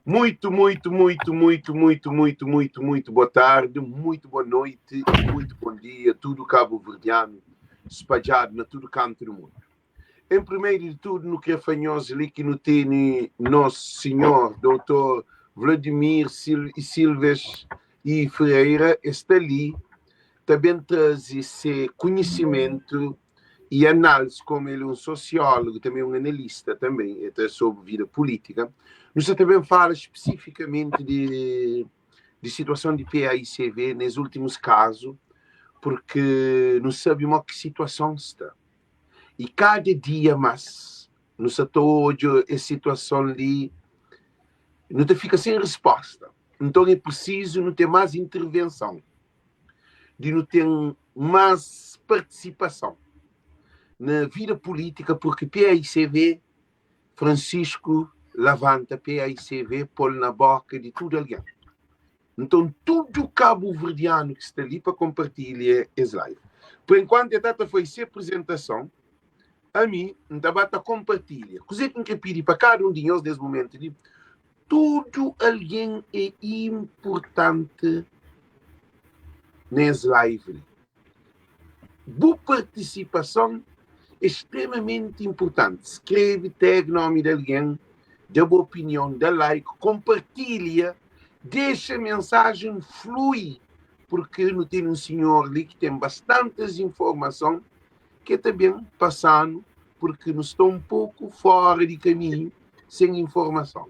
Muito boa tarde, muito boa noite e muito bom dia, tudo cabo-verdiano, espalhado na todo canto do mundo. Em primeiro de tudo, no que afanhoso ali que não tem nosso senhor, doutor Vladimir Silves e Ferreira, está ali, também traz esse conhecimento e análise, como ele é um sociólogo, também um analista, também, até sobre vida política. Nós também fala especificamente de situação de PAICV nos últimos casos, porque não sabemos que situação está. E cada dia mais, no setor a situação ali, não te fica sem resposta. Então é preciso não ter mais intervenção, de não ter mais participação na vida política, porque PAICV, Francisco levanta PAICV, pôr na boca de tudo alguém. Então, tudo o cabo-verdiano que está ali para compartilhar esse live. Por enquanto, a data foi sem apresentação. A mim, estava a compartilhar. Coisa que eu pedi para cada um de nós nesse momento. Tudo alguém é importante nesse live. Boa participação é extremamente importante. Escreve, tag nome de alguém, dá boa opinião, dá like, compartilha, deixa a mensagem fluir, porque não tem um senhor ali que tem bastantes informações que também passando, porque não estou um pouco fora de caminho, sem informação.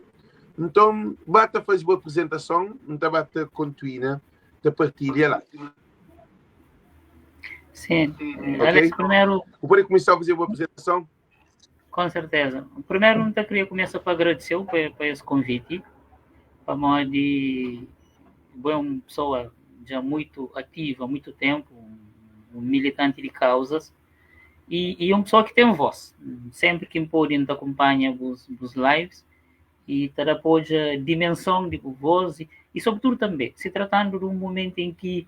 Então, bata fazer boa apresentação, não bata continuar, da partilha lá. Sim. Okay? Alex, primeiro... Eu poderia começar a fazer uma apresentação? Com certeza. Primeiro, eu queria começar para agradecer por esse convite. Para mim, de uma pessoa já muito ativa, há muito tempo, um militante de causas, e uma pessoa que tem voz. Sempre que me podem acompanhar os lives, e ter apoio a dimensão de voz, e sobretudo também, se tratando de um momento em que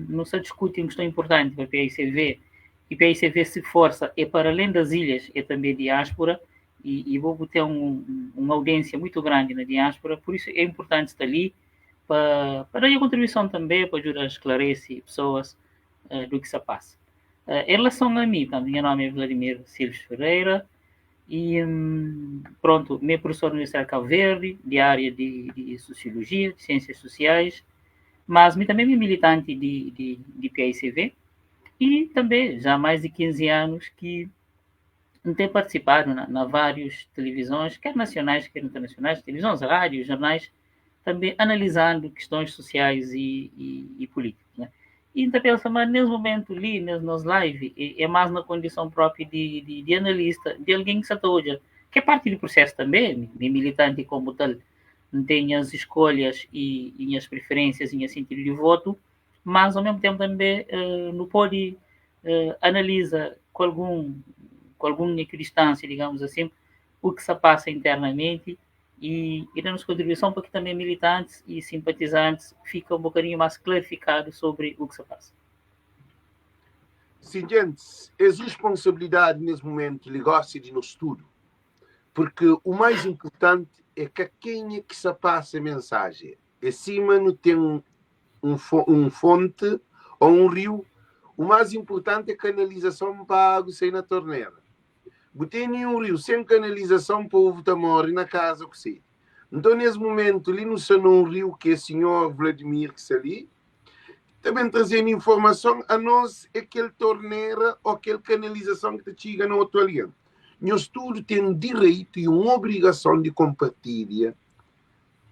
não se discute uma questão importante para a PICV, e a PICV se força, é para além das ilhas, é também diáspora, e vou ter uma audiência muito grande na diáspora, por isso é importante estar ali, para dar a contribuição também, para ajudar a esclarecer pessoas do que se passa. Em relação a mim, meu nome é Vladimir Silves Ferreira, e pronto, meu professor na Universidade de Cabo Verde, de área de Sociologia, de Ciências Sociais, mas também me militante de PICV, e também já há mais de 15 anos que tenho participado na várias televisões, quer nacionais, quer internacionais, televisões, rádios, jornais, também analisando questões sociais e políticas. Né? E também, nesse momento ali, nos live, é mais na condição própria de analista, de alguém que se atoja, que é parte do processo também, de militante como tal, tem as escolhas e as preferências em sentido de voto, mas ao mesmo tempo também não pode analisa com alguma equidistância, digamos assim, o que se passa internamente e dando contribuição para que também militantes e simpatizantes fiquem um bocadinho mais clarificados sobre o que se passa. Sim, gente, é responsabilidade nesse momento ligar-se de no estudo, porque o mais importante é que quem é que se passa a mensagem. Acima não tem um fonte ou um rio. O mais importante é canalização para a água sair na torneira. Botei nenhum rio sem canalização, o povo está morre na casa, o que sei. Então, nesse momento, ali no um rio que é o senhor Vladimir que está ali, também trazendo informação a nós, aquele torneira ou aquela canalização que te chega no outro aliado. Nós tudo tem direito e uma obrigação de compartilhar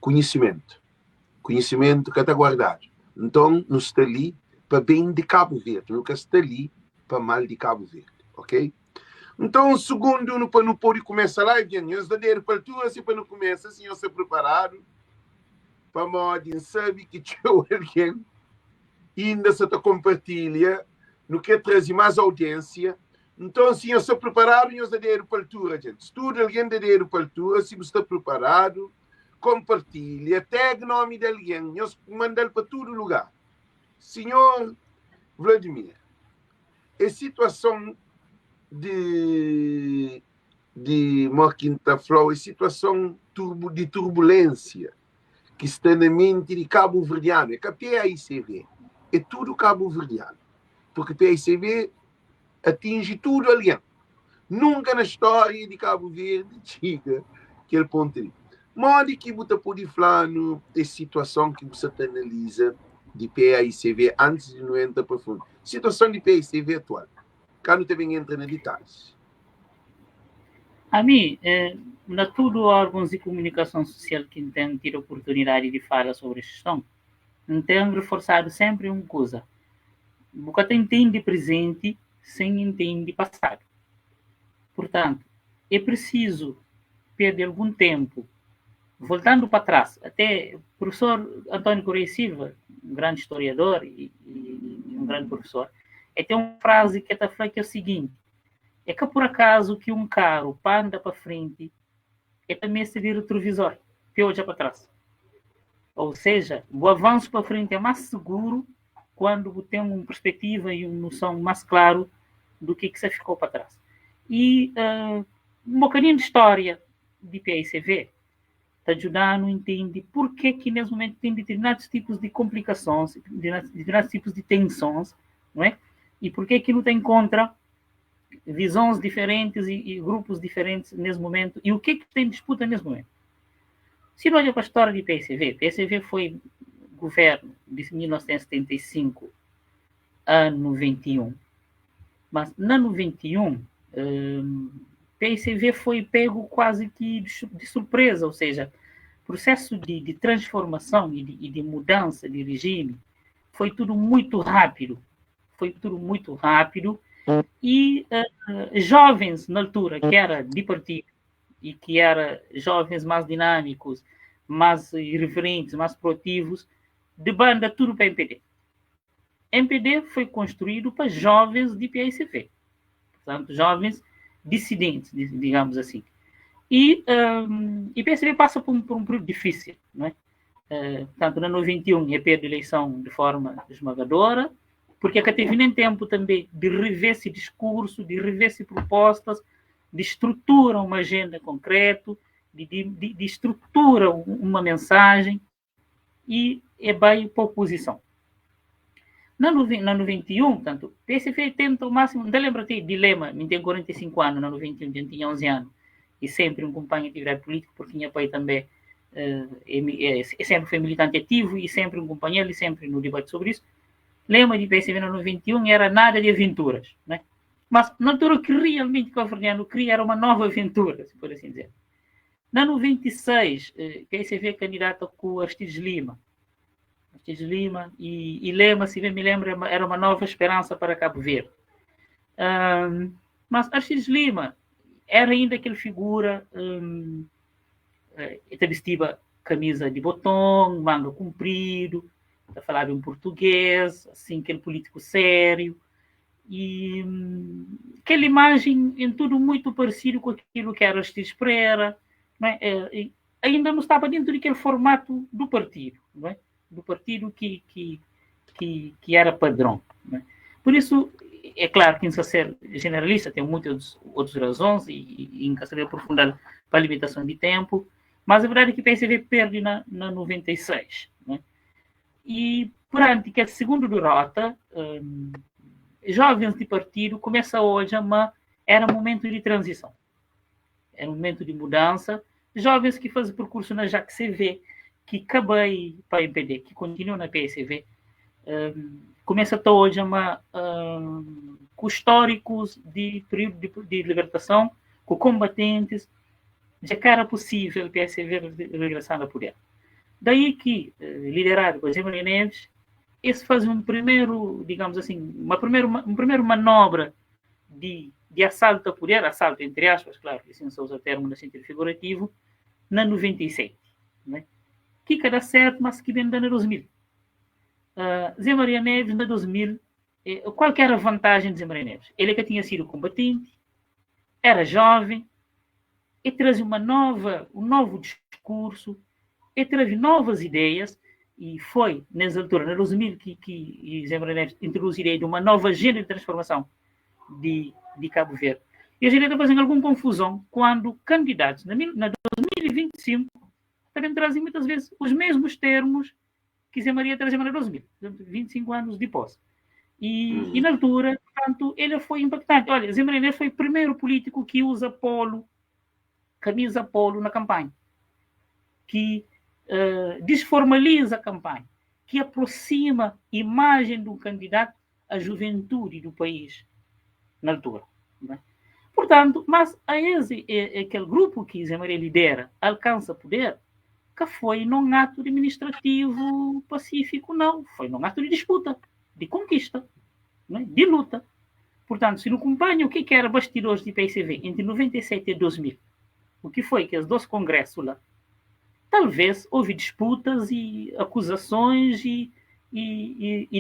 conhecimento. Conhecimento que está guardado. Então, não está ali para bem de Cabo Verde, nunca está ali para mal de Cabo Verde, ok? Então, segundo, não pode começar lá, nós damos para tu, assim, para não começar, assim, eu ser preparado, para modo, sabe que tinha alguém, ainda se está compartilha, não quer trazer mais audiência. Então, assim, eu sou preparado, nós damos para tu, gente. Se tudo alguém dá para tu, se você está preparado, compartilha, tag nome de alguém, nós mandamos para todo lugar. Senhor Vladimir, a situação de de Moquinta Flow, a situação de turbulência que está na mente de Cabo Verdeano. É que a PAICV é tudo Cabo Verdeano. Porque a PAICV atinge tudo ali. Nunca na história de Cabo Verde chega aquele ponto ali. Modo que você pode falar a situação que você analisa de PAICV antes de não entrar para fundo. Situação de PAICV atual. Cá não também entra em detalhes. A mim, na tudo órgãos de comunicação social que têm tido a oportunidade de falar sobre a gestão, tem reforçado sempre uma coisa. Você entende presente sem entender passado. Portanto, é preciso perder algum tempo, voltando para trás. Até o professor Antônio Correia Silva, um grande historiador e um grande professor, tem uma frase que está falando que é o seguinte: é que por acaso que um carro anda para frente é também se vir retrovisor, que olha para trás. Ou seja, o avanço para frente é mais seguro quando tem uma perspectiva e uma noção mais claro do que se ficou para trás. E um bocadinho de história de PAICV está ajudando a entender por que nesse momento tem determinados tipos de complicações, determinados tipos de tensões, não é? E por que não tem contra visões diferentes e grupos diferentes nesse momento, e o que tem disputa nesse momento. Se olha para a história de PAICV foi governo de 1975 a 91, mas na 91 PAICV foi pego quase que de surpresa, ou seja, processo de transformação e de mudança de regime foi tudo muito rápido, e jovens na altura, que era de partido e que eram jovens mais dinâmicos, mais irreverentes, mais proativos, de banda tudo para MPD. MPD foi construído para jovens de PAICV, portanto, jovens dissidentes, digamos assim. E PAICV passa por um período difícil, não é? Tanto na 91 perde a eleição de forma esmagadora, porque teve nem tempo também de rever esse discurso, de rever essas propostas, de estrutura uma agenda concreta, de estrutura uma mensagem, e bem para a oposição. Na 91, portanto, o PSV tenta o máximo, não lembra-te de Lema, me tem 45 anos, na 91, eu tinha 11 anos, e sempre um companheiro de atividade política, porque minha pai também sempre foi militante ativo, e sempre um companheiro, e sempre no debate sobre isso. Lema de PSV no 91 era nada de aventuras, né? Mas na altura que realmente o governo queria era uma nova aventura, se por assim dizer. Na 96, PSV candidato com Aristides Lima. E Lema, se bem me lembro, era uma nova esperança para Cabo Verde. Mas Aristides Lima era ainda aquela figura, vestia camisa de botão, manga comprido, falava em português, assim, aquele político sério, e aquela imagem em tudo muito parecido com aquilo que era Aristides Pereira, não é? Ainda não estava dentro daquele formato do partido, não é? Do partido que era padrão, não é? Por isso, é claro que em ser generalista tem muitas outras razões e em questão de aprofundar para a limitação de tempo, mas a verdade é que o PSV perde na 96, não é? E, perante que a segunda derrota, jovens de partido começam hoje era um momento de transição. Era um momento de mudança. Jovens que fazem percurso na JAC-CV, que acabei para a MPD, que continuam na PSV, começa hoje com históricos de período de libertação, com combatentes, já que era possível a PSV regressar ao poder. Daí que, liderado por Zé Maria Neves, esse faz um primeiro, digamos assim, uma primeira manobra de assalto ao poder, assalto entre aspas, claro, assim são os termos no sentido figurativo, na 97. Né? Que cada certo, mas que vem dando 2000. Zé Maria Neves, na 2000, qual que era a vantagem de Zé Maria Neves? Ele que tinha sido combatente, era jovem, e trazia um novo discurso, e teve novas ideias, e foi, nessa altura, na 2000, que Zé Maria Neves introduziu a ideia de uma nova agenda de transformação de Cabo Verde. E a gente está fazendo alguma confusão quando candidatos na 2025 também trazem muitas vezes os mesmos termos que Zé Maria trazia em 2000, 25 anos de posse. E na altura, portanto, ele foi impactante. Olha, Zé Maria foi o primeiro político que usa polo, camisa polo na campanha, que desformaliza a campanha, que aproxima a imagem do candidato à juventude do país na altura. Né? Portanto, mas aquele grupo que Zé Maria lidera alcança poder, que foi num ato administrativo pacífico, não. Foi num ato de disputa, de conquista, né? De luta. Portanto, se não acompanha o que era bastidores de PSV entre 97 e 2000, o que foi que os dois congressos lá, talvez houve disputas e acusações e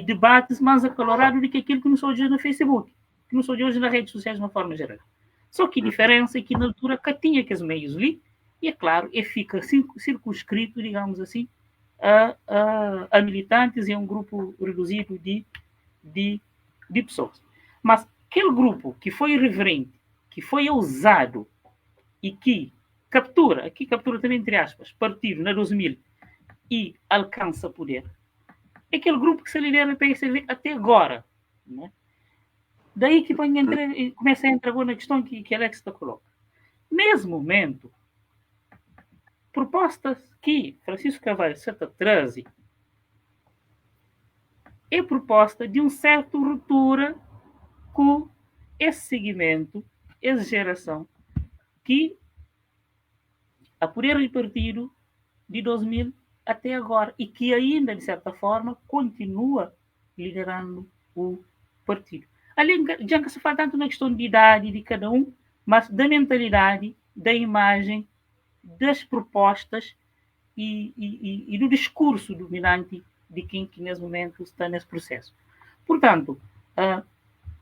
debates mais acalorados do que aquilo que não sou hoje no Facebook, que não sou hoje nas redes sociais de uma forma geral. Só que a diferença é que na altura cá tinha aqueles meios ali, e é claro, ele fica circunscrito, digamos assim, a militantes e a um grupo reduzido de pessoas. Mas aquele grupo que foi irreverente, que foi ousado e que captura, aqui captura também entre aspas, partido na 2000 e alcança poder, é aquele grupo que se lidera no PSV até agora. Né? Daí que começa a entrar na questão que Alex está coloca. Nesse momento, propostas que Francisco Carvalho Santa traz é proposta de uma certa ruptura com esse segmento, essa geração, que a poder do partido de 2000 até agora, e que ainda, de certa forma, continua liderando o partido. Ali já que se fala tanto na questão de idade de cada um, mas da mentalidade, da imagem, das propostas e do discurso dominante de quem que nesse momento está nesse processo. Portanto,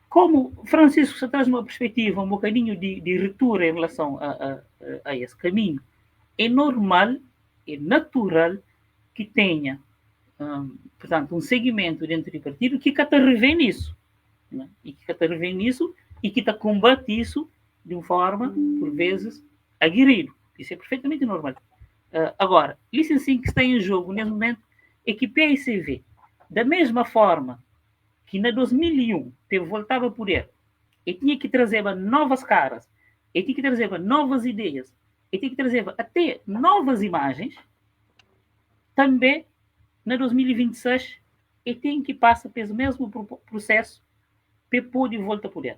como Francisco se traz uma perspectiva um bocadinho de ruptura em relação a esse caminho, é normal, é natural que tenha, portanto, um segmento dentro do partido que está revê nisso, né? E que está revê nisso e que está combate isso de uma forma, por vezes, aguerrido. Isso é perfeitamente normal. Agora, isso assim que está em jogo nesse momento é que PSV, da mesma forma que na 2001 voltava a poder e tinha que trazer novas caras, e tinha que trazer novas ideias, e tinha que trazer até novas imagens, também na 2026 e tem que passar pelo mesmo processo para pôr de volta a poder.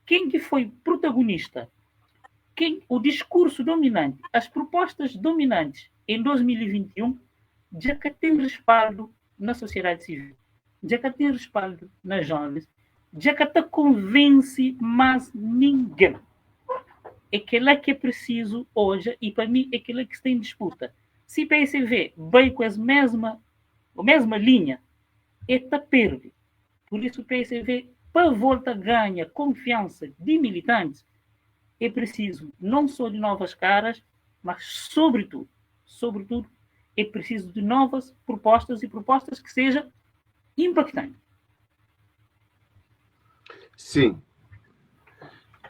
Quem que foi protagonista? O discurso dominante, as propostas dominantes em 2021 já que tem respaldo na sociedade civil, já que tem respaldo nas jovens, já que te convence mais ninguém. É aquilo que é preciso hoje e para mim é aquilo que está em disputa. Se o PSV vai com a mesma linha, está perde. Por isso o PSV, para voltar a ganhar confiança de militantes, é preciso não só de novas caras, mas sobretudo, é preciso de novas propostas e propostas que sejam impactantes. Sim.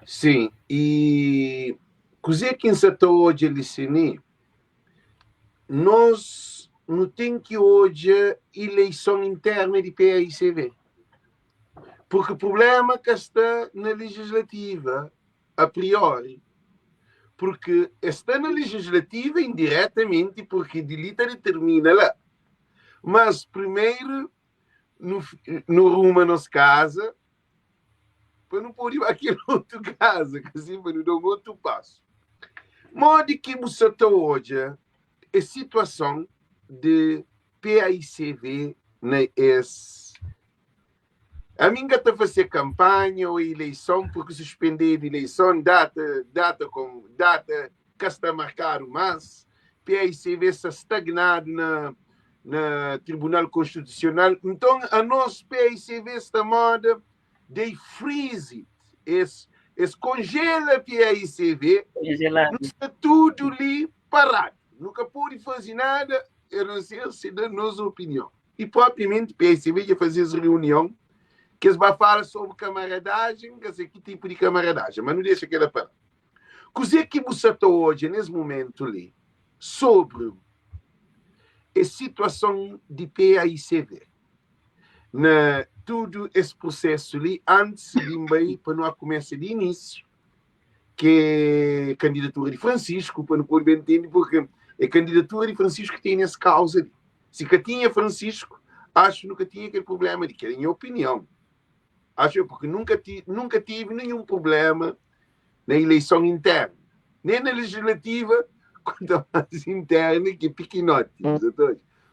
Sim. E così que se está hoje ali, nós não temos que hoje eleição interna de PAICV. Porque o problema que está na legislativa, a priori, porque está na legislativa indiretamente, porque delita determina lá. Mas primeiro, no rumo a nossa casa, para não pôr aqui outra casa, que assim para não dar outro passo. Modo que você está hoje, a situação de PAICV na S. A minha está a fazer campanha ou eleição, porque suspender a eleição, data que está marcado, mas PAICV está estagnado na Tribunal Constitucional. Então, a nossa PAICV está moda de freeze it. Congela a PAICV, está tudo ali parado. Nunca pode fazer nada, a não ser se dar nossa opinião. E propriamente PAICV ia fazer essa reunião que eles vão falar sobre camaradagem, quer dizer, que tipo de camaradagem, mas não deixa aquela para. Coisa que você está hoje, nesse momento ali, sobre a situação de PAICV, na todo esse processo ali, antes de ir para não começar de início, que é a candidatura de Francisco, para não pôr bem entender, porque é a candidatura de Francisco que tem nessa causa ali. Se que tinha Francisco, acho que nunca tinha aquele problema ali, que é a minha opinião. Acho porque nunca tive nenhum problema na eleição interna, nem na legislativa, quanto mais interna, que é pequenote.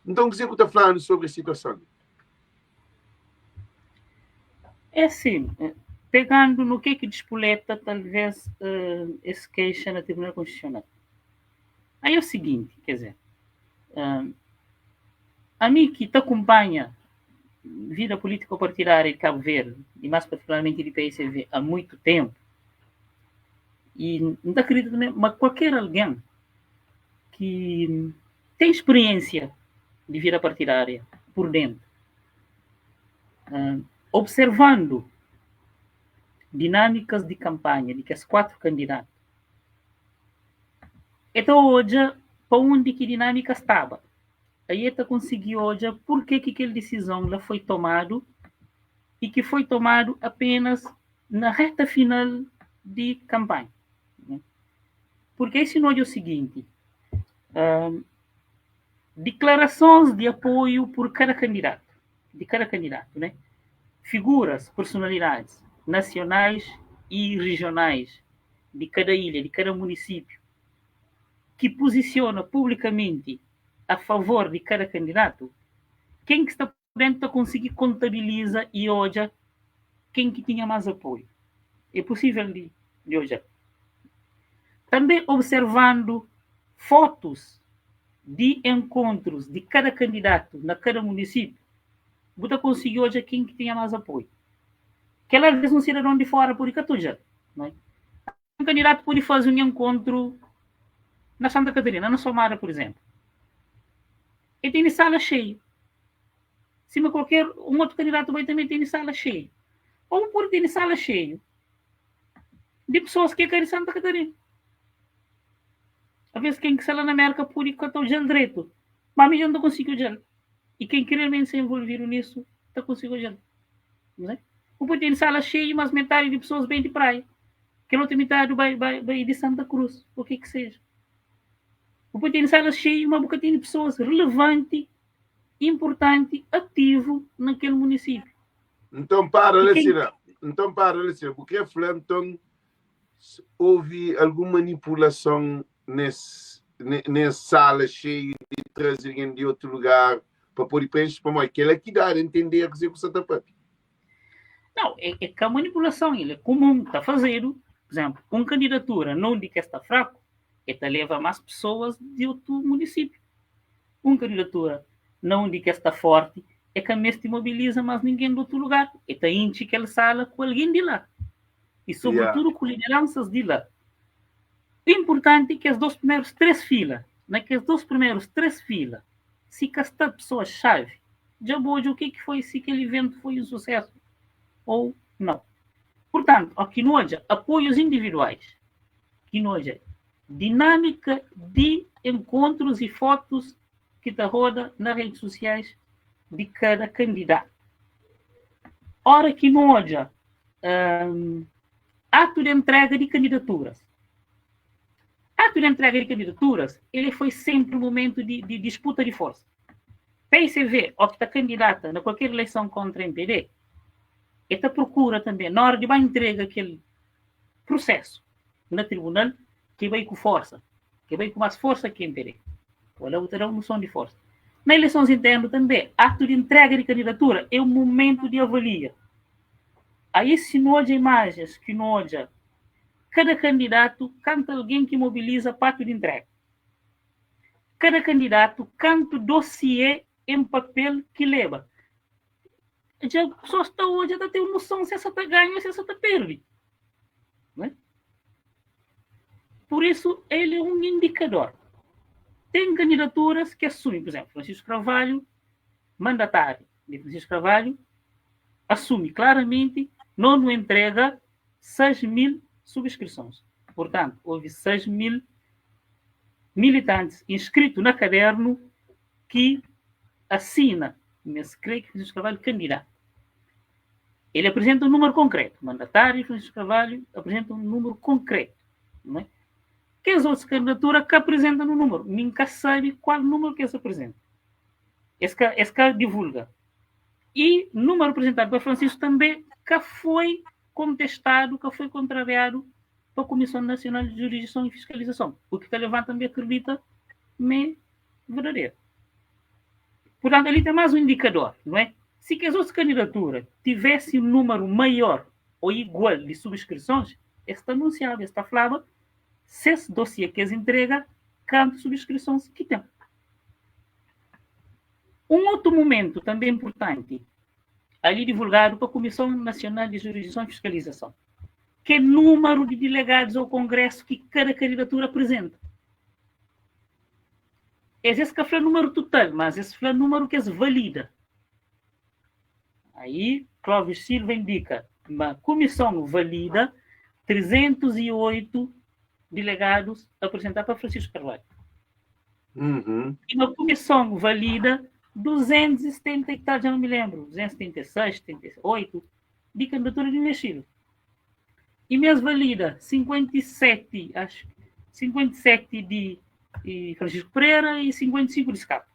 Então, o que você está falando sobre a situação? É assim, pegando no que despoleta, talvez, esse queixa na Tribunal Constitucional. Aí é o seguinte, quer dizer, a mim que te acompanha vida político-partidária de Cabo Verde, e mais particularmente de PSV, há muito tempo, e não acredito também, mas qualquer alguém que tem experiência de vida partidária por dentro, observando dinâmicas de campanha de que as 4 candidatos, então hoje, para onde que dinâmica estava? Aí ele conseguiu hoje por que aquela decisão lá foi tomada e que foi tomado apenas na reta final de campanha. Porque esse não é o seguinte, declarações de apoio por cada candidato, né? Figuras, personalidades nacionais e regionais de cada ilha, de cada município, que posiciona publicamente a favor de cada candidato, quem que está dentro a conseguir contabiliza e hoje quem que tinha mais apoio. É possível de hoje. Também observando fotos de encontros de cada candidato na cada município, você conseguiu hoje quem que tinha mais apoio. Que às vezes um cidadão de fora pode catujar, não é? Um candidato pode fazer um encontro na Santa Catarina, na Somara, por exemplo. E tem sala cheia. Se qualquer um outro candidato vai também ter sala cheia. Ou por ter sala cheia de pessoas que querem Santa Catarina. Às vezes quem que sala na América pode catar o gel direito. Mas a mim não conseguiu o gel. E quem querer mesmo se envolver nisso, está conseguindo o gel. Não é? Ou pode ter sala cheia, mas metade de pessoas bem de praia. Que a outra metade vai de Santa Cruz. O que seja. Ou pode ter sala cheia, mas bocadinho de pessoas relevantes, importante, ativo naquele município. Então, para, Alessira. Porque Flemton houve alguma manipulação nessa sala cheia de trazer alguém de outro lugar para pôr preencher para mais. Que ele é que dá a entender a que você está fazendo. Não, é que a manipulação ele é comum, está fazendo. Por exemplo, uma candidatura não de que está fraco, ela leva mais pessoas de outro município. Uma candidatura não de que está forte, é que a mesma mobiliza mais ninguém de outro lugar. Ela enche aquela sala com alguém de lá. E, sobretudo, com lideranças de lá. O importante é que as 2 primeiras 3 filas, naquelas 2 primeiras 3 filas, se castar pessoas-chave, já hoje o que foi se aquele evento foi um sucesso ou não. Portanto, aqui no hoje, apoios individuais. Aqui no hoje, dinâmica de encontros e fotos que está roda nas redes sociais de cada candidato. Ora que no hoje, ato de entrega de candidaturas. Ato de entrega de candidaturas, ele foi sempre um momento de disputa de força. PSV, ou que está candidata na qualquer eleição contra a MPD, esta procura também, na hora de uma entrega aquele processo na tribunal, que vai com força, que vai com mais força que a MPD. Ou ela terá uma noção de força. Na eleições internas também, ato de entrega de candidatura é um momento de avalia. Aí se nós imagens que nós cada candidato canta alguém que mobiliza pacto de entrega. Cada candidato canta dossiê em papel que leva. Já só está hoje a ter uma noção se essa está ganha ou se essa está perde. Né? Por isso, ele é um indicador. Tem candidaturas que assumem, por exemplo, Francisco Carvalho, mandatário de Francisco Carvalho, assume claramente, não entrega 6.000 subscrições. Portanto, houve 6.000 militantes inscritos no caderno que assina, mas creio que Francisco Carvalho candidato. Ele apresenta um número concreto. O mandatário Francisco Carvalho apresenta um número concreto. Não é? Que as outras candidaturas que apresentam um número. Nunca sabe qual número que eles apresentam. Esse que divulga. E o número apresentado para Francisco também que foi contestado, que foi contrariado pela Comissão Nacional de Jurisdição e Fiscalização. O que Talevant também acredita é verdadeiro. Portanto, ali tem mais um indicador, não é? Se as outras candidaturas tivessem um número maior ou igual de subscrições, está anunciado, está falado, se esse dossiê que eles entregam, quantas subscrições que tem. Um outro momento também importante, ali divulgado pela Comissão Nacional de Jurisdição e Fiscalização, que é o número de delegados ao Congresso que cada candidatura apresenta. Esse que é o número total, mas esse é o número que se valida. Aí, Clóvis Silva indica uma comissão valida 308 delegados apresentados para Francisco Carvalho. E uma comissão valida 270 e tal, já não me lembro, 276, 78, de candidatura de Mexilo. E mesmo valida 57, acho, 57 de Francisco Pereira e 55 de Escape.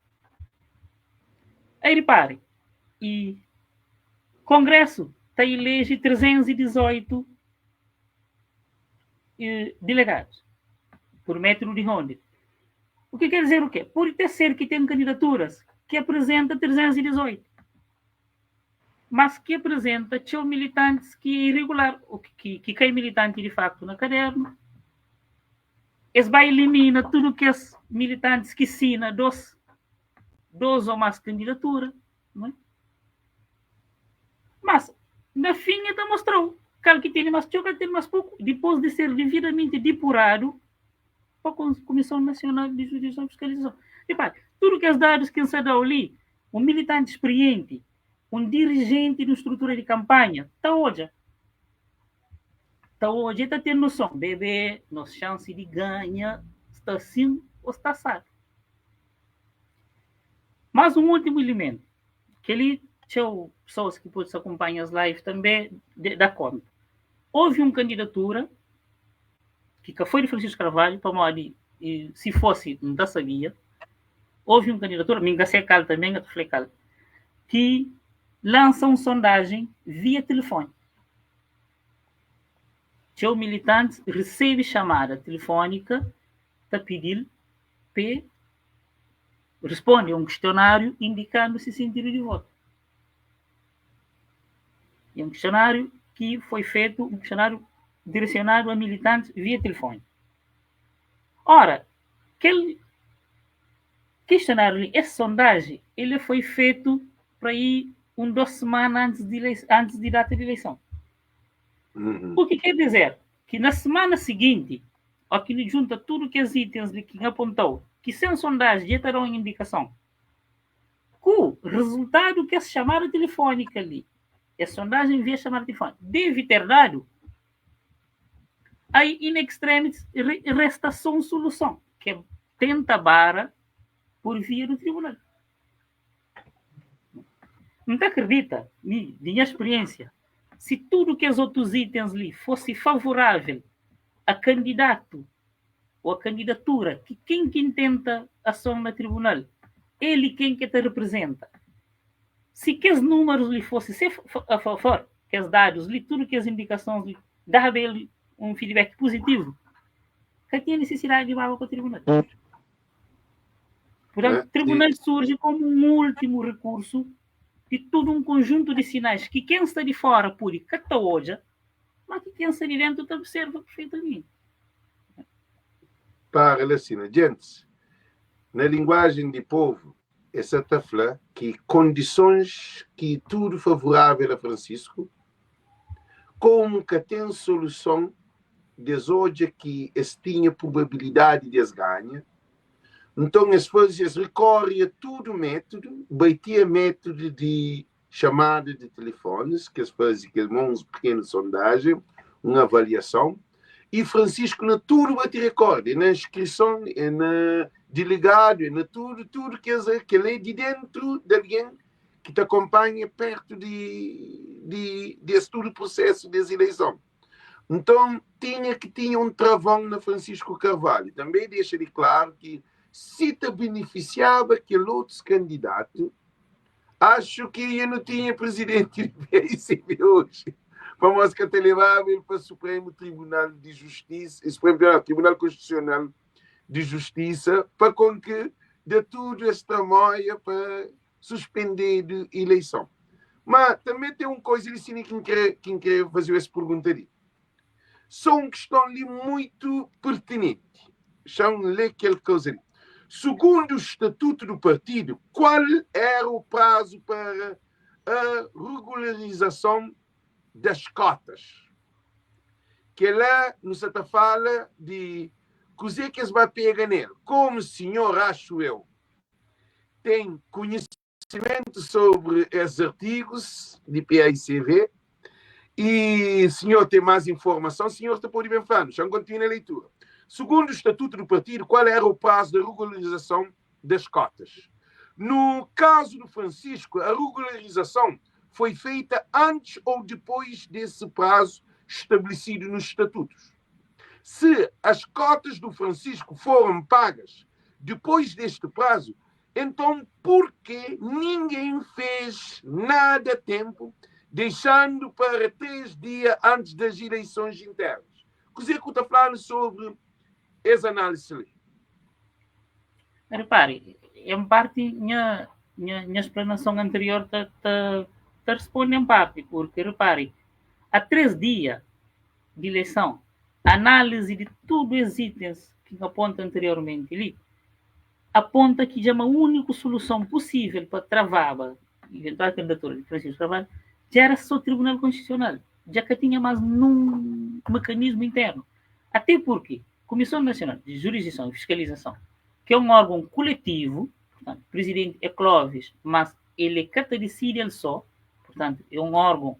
Aí repare, e Congresso tem elege 318 delegados por método de ronda. O que quer dizer o quê? Por ter ser que tem candidaturas que apresenta 318, mas que apresenta tinha militantes que é irregular, que é militante de facto na caderno. Eles vai eliminar tudo que os militantes que assinam dos ou mais candidaturas. Não é? Mas, na fim, ele mostrou que tem mais pouco, depois de ser devidamente depurado para a Comissão Nacional de Jurisdição e Fiscalização. Repare, tudo que os dados que se dão ali, um militante experiente, um dirigente de uma estrutura de campanha, está hoje. Então, hoje está tendo noção, bebê, nossa chance de ganhar, está sim ou está assado. Mas um último elemento, que ele tinha pessoas que podem acompanhar as lives também da conta. Houve uma candidatura que foi de Francisco Carvalho, para modo de, se fosse, não sabia. Houve uma candidatura, me engasei cal também, que lança uma sondagem via telefone. O militante recebe chamada telefônica para pedir para responder a um questionário indicando se sentido de voto. É um questionário que foi feito, um questionário direcionado a militantes via telefone. Ora, aquele questionário, essa sondagem, ele foi feito para ir 2 semanas antes de data de eleição. O que quer dizer? Que na semana seguinte, aquilo junta tudo que os itens que apontou, que sem sondagem já terão indicação, que o resultado que é chamada telefônica ali, a sondagem via chamada telefônica, deve ter dado, aí, in extremis, resta só uma solução, que é tenta barra por via do tribunal. Não te acredita, minha experiência, se tudo que os outros itens ali fosse favorável a candidato ou a candidatura, que quem intenta ação no tribunal, ele quem que te representa. Se que os números lhe fossem a favor, que os dados, li, tudo que as indicações lhe dava ele um feedback positivo, que tinha necessidade de ir para o tribunal. Portanto, o tribunal surge como um último recurso de todo um conjunto de sinais que quem está de fora pode catar hoje, mas que quem está de dentro observa perfeitamente. Para, Lacina, gente, na linguagem de povo, essa tafla que condições que tudo favorável a Francisco, como que tem solução desde hoje que tinha probabilidade de ganhar. Então, as coisas recorrem a todo método, vai ter método de chamada de telefones, que fazem uma pequena sondagem, uma avaliação, e Francisco na tudo vai te recorde, na inscrição, na delegado, na tudo que é de dentro de alguém que te acompanha perto desse todo o processo das eleições. Então, tinha um travão na Francisco Carvalho. Também deixa de claro que se te beneficiava aquele outro candidato, acho que eu não tinha presidente do PICB hoje. Vamos que te levava ele para o Supremo Tribunal de Justiça, Tribunal Constitucional de Justiça, para com que de tudo esta moia para suspender a eleição. Mas também tem uma coisa ali que quer fazer essa pergunta ali. São uma questão ali muito pertinente. Deixa-me ler aquela coisa ali. Segundo o Estatuto do Partido, qual era o prazo para a regularização das cotas? Que lá nos fala de coisa que se vai pegar nele. Como o senhor, acho eu, tem conhecimento sobre esses artigos de PICV e o senhor tem mais informação, o senhor está pode bem falar. Já continua a leitura. Segundo o Estatuto do Partido, qual era o prazo da regularização das cotas? No caso do Francisco, a regularização foi feita antes ou depois desse prazo estabelecido nos estatutos. Se as cotas do Francisco foram pagas depois deste prazo, então por que ninguém fez nada a tempo, deixando para 3 dias antes das eleições internas? Coisa que eu estou falando sobre essa análise ali. Repare, em parte, minha explanação anterior responde em parte, porque, repare, há 3 dias de eleição, análise de todos os itens que aponta anteriormente ali, aponta que já uma única solução possível para travar a eventual candidatura de Francisco Carvalho já era só o Tribunal Constitucional, já que tinha mais um mecanismo interno. Até porque Comissão Nacional de Jurisdição e Fiscalização, que é um órgão coletivo, portanto, o presidente é Clóvis, mas ele decide ele só, portanto, é um órgão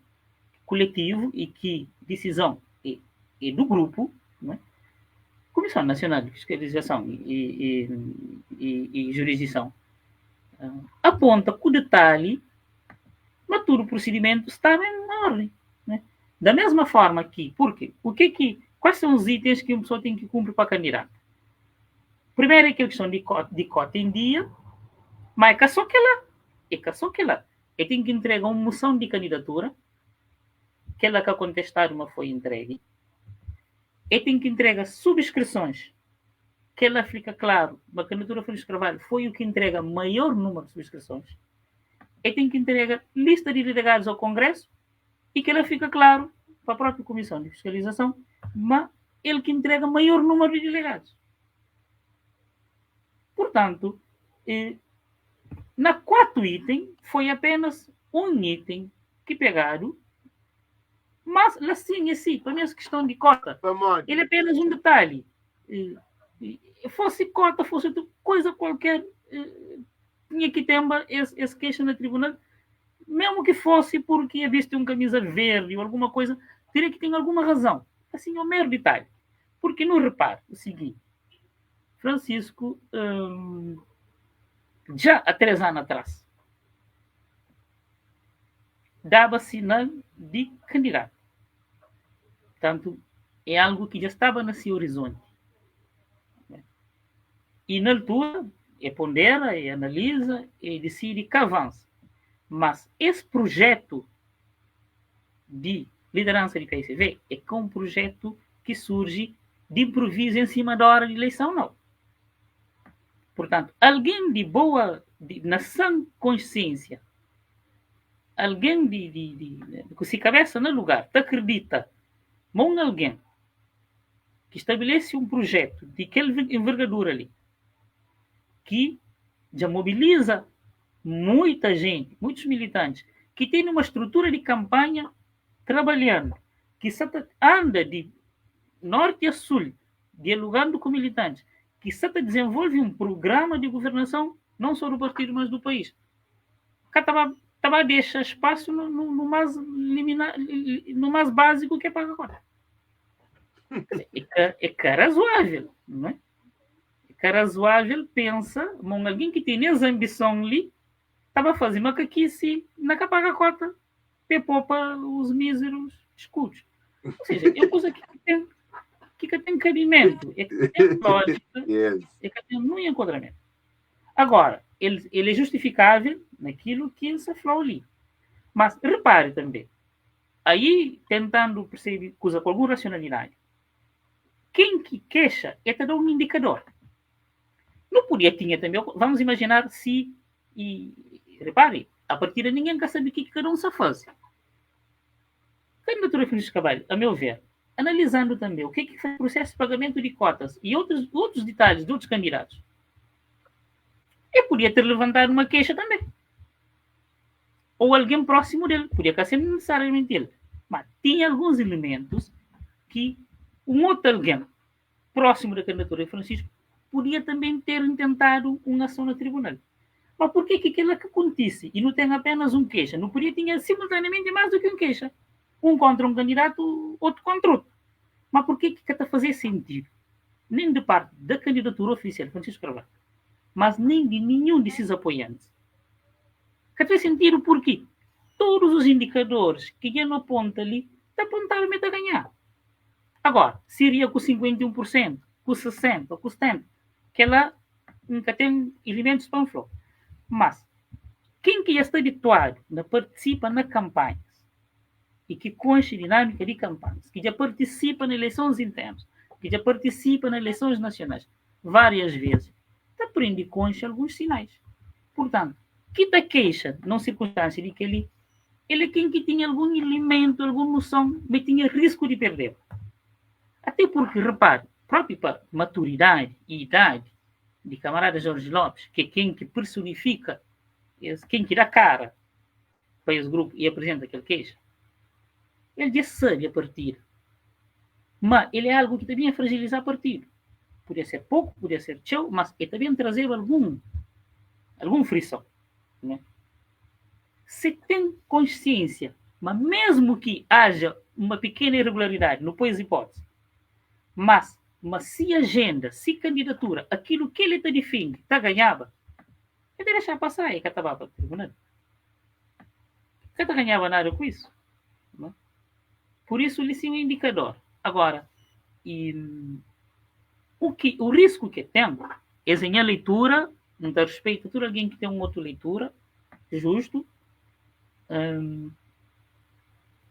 coletivo e que decisão é do grupo, né? Comissão Nacional de Fiscalização e Jurisdição aponta com detalhe, mas todo o procedimento estava em ordem, né? Da mesma forma que, por quê? Quais são os itens que uma pessoa tem que cumprir para candidato? Primeiro é a questão de cota em dia, mas é só que lá. Ele tem que entregar uma moção de candidatura, que ela que a contestar uma foi entregue. Ele tem que entregar subscrições, que ela fica claro, a candidatura Francisco Carvalho foi o que entrega maior número de subscrições. Ele tem que entregar lista de delegados ao Congresso e que ela fica claro para a própria Comissão de Fiscalização, mas ele que entrega maior número de delegados. Portanto, na 4 itens, foi apenas um item que pegaram, mas assim, para mim, essa questão de cota, ele é apenas um detalhe. Fosse cota, fosse coisa qualquer, tinha que ter esse queixa no tribunal, mesmo que fosse porque ia visto um camisa verde ou alguma coisa, teria que ter alguma razão. Assim, é um mero detalhe. Porque não repare o seguinte, Francisco, já há 3 anos atrás, dava sinal de candidato. Portanto, é algo que já estava nesse horizonte. E na altura, pondera, analisa e decide que avança. Mas esse projeto de liderança de PICV é um projeto que surge de improviso em cima da hora de eleição, não. Portanto, alguém de na sã consciência, alguém que se cabeça no lugar, te acredita, mas alguém que estabelece um projeto de aquela envergadura ali, que já mobiliza muita gente, muitos militantes, que tem uma estrutura de campanha trabalhando, que anda de norte a sul, dialogando com militantes, que desenvolve um programa de governação, não só do partido, mas do país. Cá estava também deixa espaço no mais no mais básico que é pagar a cota. É que é razoável, não é? É que é razoável, pensa, alguém que tem essa ambição ali, estava a fazer uma caquice na que paga a cota, que poupa os míseros escudos. Ou seja, é uma coisa que tem cabimento, é que tem lógica, é que tem um enquadramento. Agora, ele é justificável naquilo que se falou ali. Mas repare também, aí tentando perceber coisa com alguma racionalidade, quem que queixa é te dar um indicador. Não podia tinha também, vamos imaginar se, e repare, a partir de ninguém quer saber o que cada um se faz. Candidatura Feliz Cabalho, a meu ver, analisando também o que foi o processo de pagamento de cotas e outros detalhes de outros candidatos, eu podia ter levantado uma queixa também. Ou alguém próximo dele, podia ser necessariamente ele. Mas tinha alguns elementos que um outro alguém próximo da candidatura de Francisco podia também ter tentado uma ação no tribunal. Mas por que aquilo que acontece e não tem apenas um queixa? Não podia ter simultaneamente mais do que um queixa. Um contra um candidato, outro contra outro. Mas por que está a fazer sentido? Nem de parte da candidatura oficial de Francisco Carvalho, mas nem de nenhum desses apoiantes. Que faz sentido porque todos os indicadores que ele aponta ali, apontaram a ganhar. Agora, se iria com 51%, com 60%, com 70%, que ela nunca tem elementos para um flow. Mas, quem que já está habituado a participar nas campanhas e que conhece dinâmica de campanhas, que já participa nas eleições internas, que já participa nas eleições nacionais várias vezes, aprende com alguns sinais. Portanto, que da queixa, não circunstância de que ele é quem que tinha algum elemento, alguma noção, mas tinha risco de perder. Até porque, repare, próprio para maturidade e idade de camarada Jorge Lopes, que é quem que personifica, quem que dá cara para esse grupo e apresenta aquele queixa, ele já sabe a partir. Mas ele é algo que também é fragilizar a partir. Podia ser pouco, podia ser tchau, mas é também trazer algum frição. Né? Se tem consciência, mas mesmo que haja uma pequena irregularidade, não põe hipótese, mas se agenda, se candidatura, aquilo que ele está defende, está ganhava, ele deixar passar e que estava para o tribunal. Que está ganhava nada com isso. Não? Por isso, ele sim é um indicador. Agora, o risco que tem é em a leitura, não dá respeito a todo alguém que tem uma outra leitura, justo.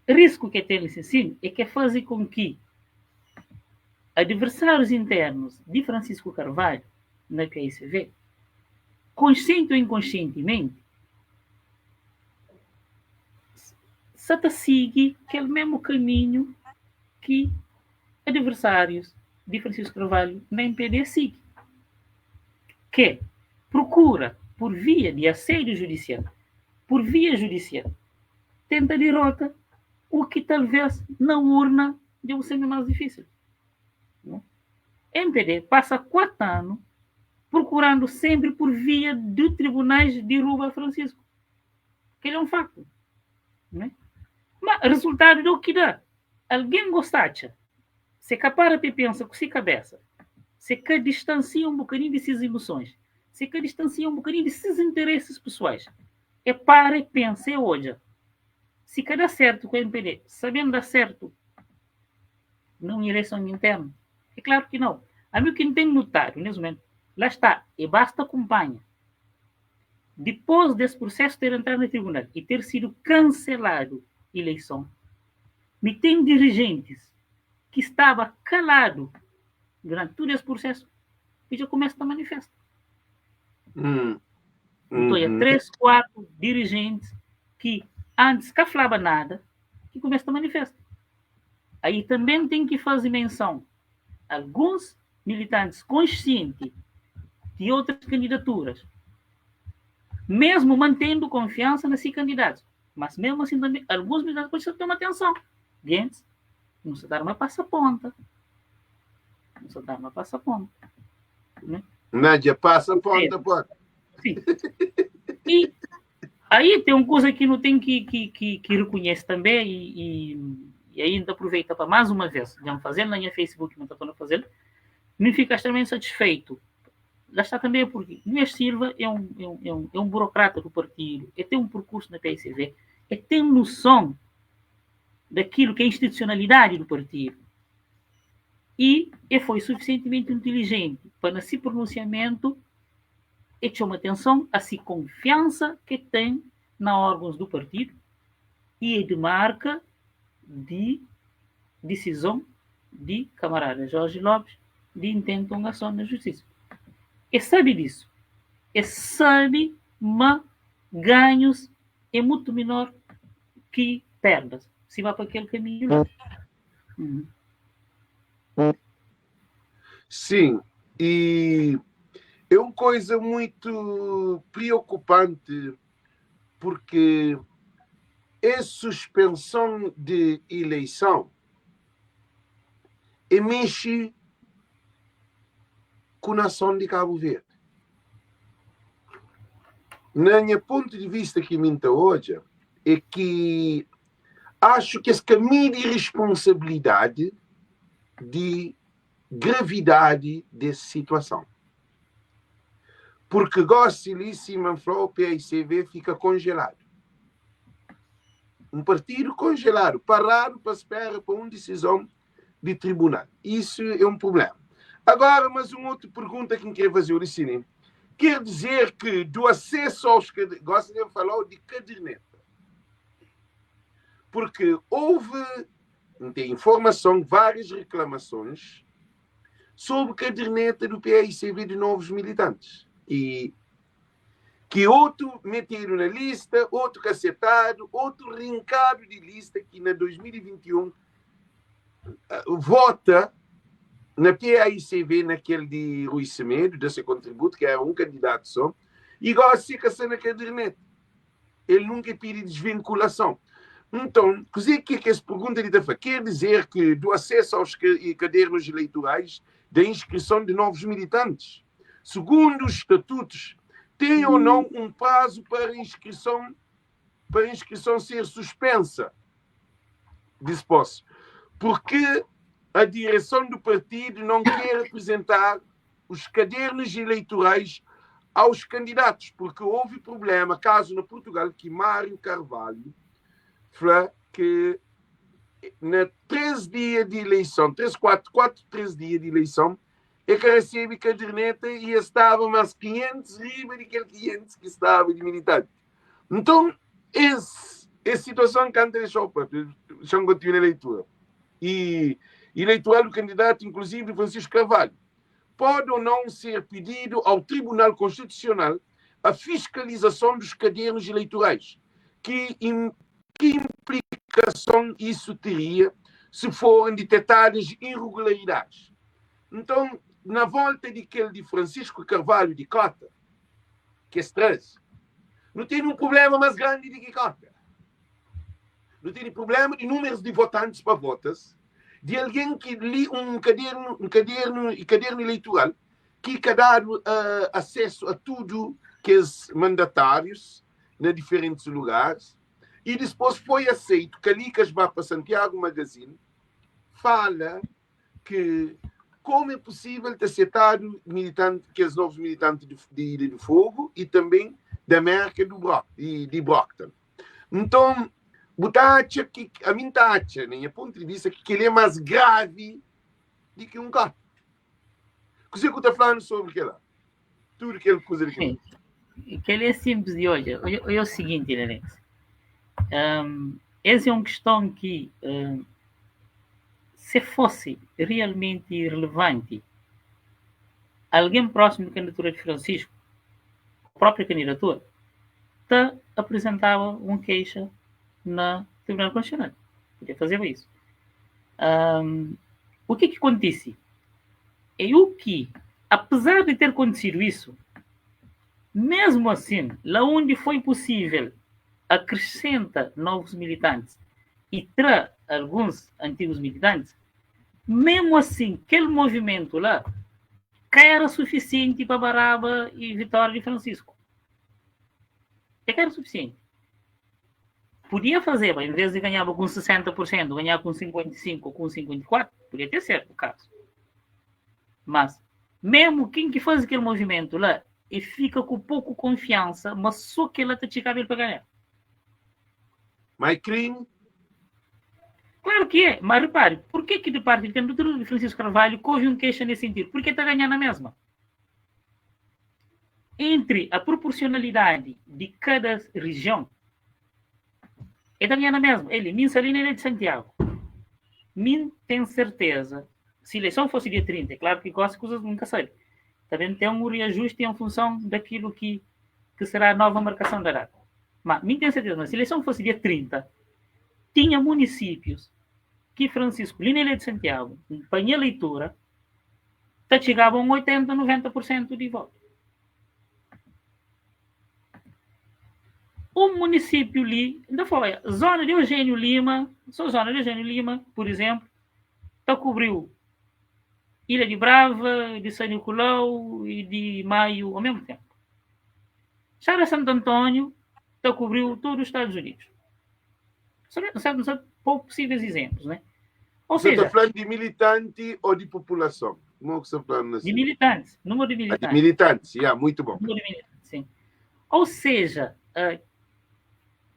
Risco que tem nesse sim é que faz com que adversários internos de Francisco Carvalho, na PSV, consciente ou inconscientemente, se sigue aquele mesmo caminho que adversários de Francisco Carvalho na MPD seguem. Que procura, por via de assédio judicial, por via judicial, tenta derrota o que talvez na urna deve ser mais difícil. MPD passa 4 anos procurando sempre por via de tribunais derruba Francisco. Que é um facto. Né? Mas resultado do que dá? Alguém gostacha. Se capara e pensa com sua cabeça. Se que distancia um bocadinho de suas emoções. Se que distancia um bocadinho de seus interesses pessoais. É para e pensa e hoje. Se que dá certo com o MPD, sabendo dar certo numa eleição interna, é claro que não. A mim o que não tem notado, nesse momento, lá está, e basta acompanha. Depois desse processo ter entrado no tribunal e ter sido cancelado a eleição, me tem dirigentes que estava calado durante todo esse processo e já começa a manifestar. Então, há 3, 4 dirigentes que antes que falava nada, que começam a manifestar. Aí também tem que fazer menção alguns militantes conscientes de outras candidaturas, mesmo mantendo confiança nesses candidatos, mas mesmo assim também alguns militantes precisam tomar atenção. Gente, não se dá uma passa-ponta. Não se dá uma passa-ponta. Né? Nádia, passa-ponta, pô. Sim. E Aí tem uma coisa que não tem que reconhecer também, e ainda aproveita para mais uma vez, já fazendo na minha Facebook, não estou a fazer, não fica extremamente satisfeito. Lá está também porque Luís Silva é um burocrata do partido, ele tem um percurso na PSV, ele tem noção daquilo que é a institucionalidade do partido. E ele foi suficientemente inteligente para, nesse pronunciamento, ele chama atenção a se confiança que tem na órgãos do partido e ele demarca de decisão de camarada Jorge Lopes de intento de ação na justiça. Ele sabe disso. Ele sabe que ganhos é muito menor que perdas. Se vai para aquele caminho. Sim, e é uma coisa muito preocupante porque é suspensão de eleição e mexe com a nação de Cabo Verde. Na minha ponto de vista que minta hoje é que acho que esse caminho de responsabilidade de gravidade dessa situação. Porque Gossilíssima falou, o PICV fica congelado. Um partido congelado, parado para esperar para uma decisão de tribunal. Isso é um problema. Agora, mas uma outra pergunta que me quero fazer, Licine. Quer dizer que do acesso aos cadernetas, Gossilíssima falou de caderneta. Porque houve, tem informação, várias reclamações sobre caderneta do PICV de novos militantes. E que outro meteram na lista, outro cacetado, outro rincado de lista que na 2021 vota na PICV, naquele de Rui Semedo, desse contributo, que é um candidato só, e gosta de ficar na caderneta. Ele nunca pede desvinculação. Então, que essa pergunta quer dizer que do acesso aos cadernos eleitorais, da inscrição de novos militantes, segundo os estatutos, tem ou não um prazo para a inscrição ser suspensa? Disposto. Porque a direção do partido não quer apresentar os cadernos eleitorais aos candidatos, porque houve problema, caso na Portugal, que Mário Carvalho falou que na 13 dias de eleição, 13 dias de eleição, é que recebe caderneta e estava mais 500 riba daquele 500 que estava de militante. Então, essa situação que antes deixou para continuar a leitura. E eleitoral do candidato, inclusive Francisco Carvalho, pode ou não ser pedido ao Tribunal Constitucional a fiscalização dos cadernos eleitorais. Que implicação isso teria se forem detectadas irregularidades? Então, na volta de Francisco Carvalho de Cota, que é 13, não tem um problema mais grande do que Cota. Não tem problema de números de votantes para votas, de alguém que lê um caderno eleitoral que quer dar acesso a tudo que os mandatários em diferentes lugares, e depois foi aceito que ali que vai para Santiago Magazine fala que como é possível ter aceitado que os novos militantes de Ilha do Fogo e também da América de Brockton. Então, a mim acha, na minha ponto de vista, que ele é mais grave do que um gato. O que você está falando sobre aquilo? Tudo aquela coisa daquilo. Que ele é simples de hoje. É o seguinte, Alex. Essa é uma questão que, se fosse realmente relevante, alguém próximo da candidatura de Francisco, a própria candidatura, apresentava uma queixa na Tribunal Constitucional. Podia fazer isso. O que acontece? É o que, apesar de ter acontecido isso, mesmo assim, lá onde foi possível, acrescenta novos militantes e traz alguns antigos militantes, mesmo assim, aquele movimento lá era suficiente para Baraba e Vitória de Francisco. Era suficiente. Podia fazer, em vez de ganhar com 60%, ganhar com 55% ou com 54%, podia ter certo o caso. Mas, mesmo quem que faz aquele movimento lá e fica com pouco confiança, mas só que ela está de cabelo para ganhar. Mas crime? Claro que é, mas repare, por que de parte do candidatura de Francisco Carvalho houve um queixa nesse sentido? Porque está ganhando a mesma. Entre a proporcionalidade de cada região, ele está ganhando a mesma. Ele, Min Salina, ele é de Santiago. Min tem certeza, se a eleição fosse dia 30, é claro que gosta de coisas nunca sabe. Também tem um reajuste em função daquilo que será a nova marcação da data. Mas Min tem certeza, mas se a eleição fosse dia 30, tinha municípios que Francisco Lina, ele é de Santiago, em leitura, chegavam a 80%, 90% de voto. O município ali, ainda foi, zona de Eugênio Lima, só zona de Eugênio Lima, por exemplo, cobriu Ilha de Brava, de São Nicolau e de Maio ao mesmo tempo. Chára Santo Antônio cobriu todos os Estados Unidos. São poucos possíveis exemplos, né? Ou você seja, está falando de militante ou de população? Como é que você está falando assim? De militantes, número de militantes. De militantes, muito bom. Número de militantes, sim. Ou seja,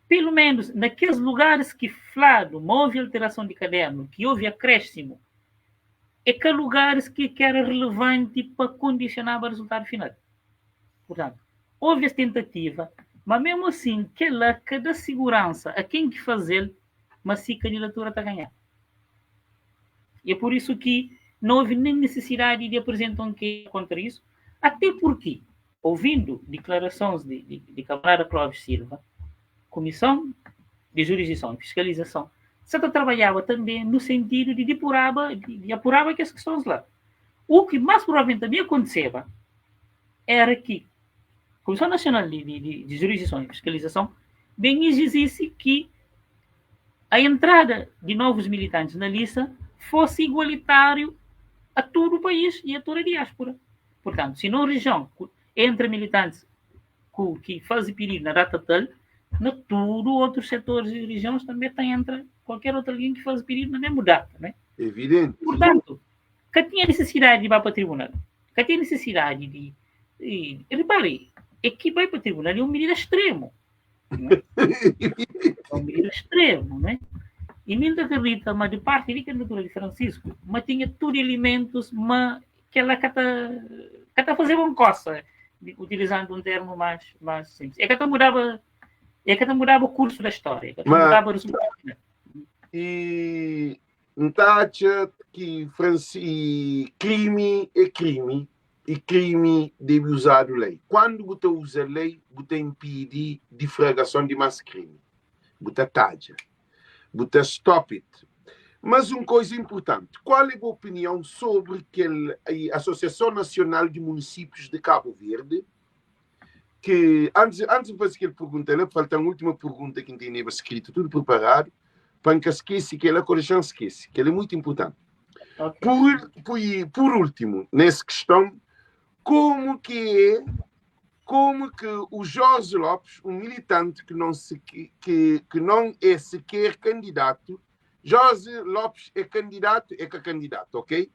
pelo menos naqueles lugares que Flávio houve alteração de caderno, que houve acréscimo, é que lugares que era relevante para condicionar o resultado final. Portanto, houve essa tentativa, mas mesmo assim, que dá segurança a quem que fazer, mas se a candidatura está a ganhar. E é por isso que não houve nem necessidade de apresentar um queixa contra isso, até porque, ouvindo declarações de camarada Clóvis Silva, Comissão de Jurisdição e Fiscalização, Santa trabalhava também no sentido de apurar aquelas questões lá. O que mais provavelmente também acontecia era que a Comissão Nacional de Jurisdição e Fiscalização bem exigisse que a entrada de novos militantes na lista fosse igualitário a todo o país e a toda a diáspora. Portanto, se numa região entra militantes que fazem pedido na data tal, na todos outros setores e regiões também entra qualquer outro alguém que faz pedido na mesma data, né? Evidente. Portanto, que tinha necessidade de ir para o tribunal, que tinha necessidade de repare, é que vai para o tribunal é uma medida extrema. Né? É uma medida extrema, né? E não acredita, mas de parte da candidatura de Francisco, mas tinha tudo elementos, mas que ela está fazendo uma coisa, utilizando um termo mais simples. É que ela mudava o curso da história. Mudava o resultado. E não acha que crime é crime e crime deve usar a lei. Quando você usa a lei, você impede defragação de mais crime. Você taja. Você stop it. Mas uma coisa importante, qual é a opinião sobre a Associação Nacional de Municípios de Cabo Verde, que antes de fazer aquela pergunta, falta uma última pergunta que tem escrito, tudo preparado, para que esqueça que ela correção esquece, que ela é muito importante. Okay. Por último, nessa questão, como que o Jorge Lopes, um militante que não é sequer candidato, Jorge Lopes é candidato, ok?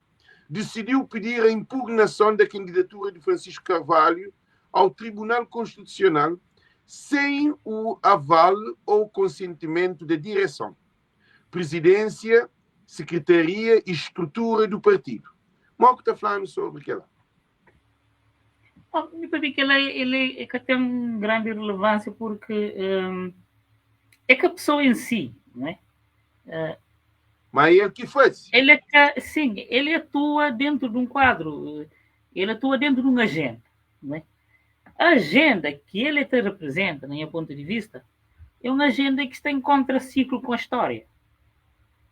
Decidiu pedir a impugnação da candidatura de Francisco Carvalho ao Tribunal Constitucional sem o aval ou consentimento da direção, presidência, secretaria e estrutura do partido. Mal que está falando sobre aquela. Me parece que ele tem uma grande relevância porque é que a pessoa em si, não é? Mas ele que faz? Sim, ele atua dentro de um quadro, ele atua dentro de uma agenda, não é? A agenda que ele te representa, na minha ponto de vista, é uma agenda que está em contraciclo com a história.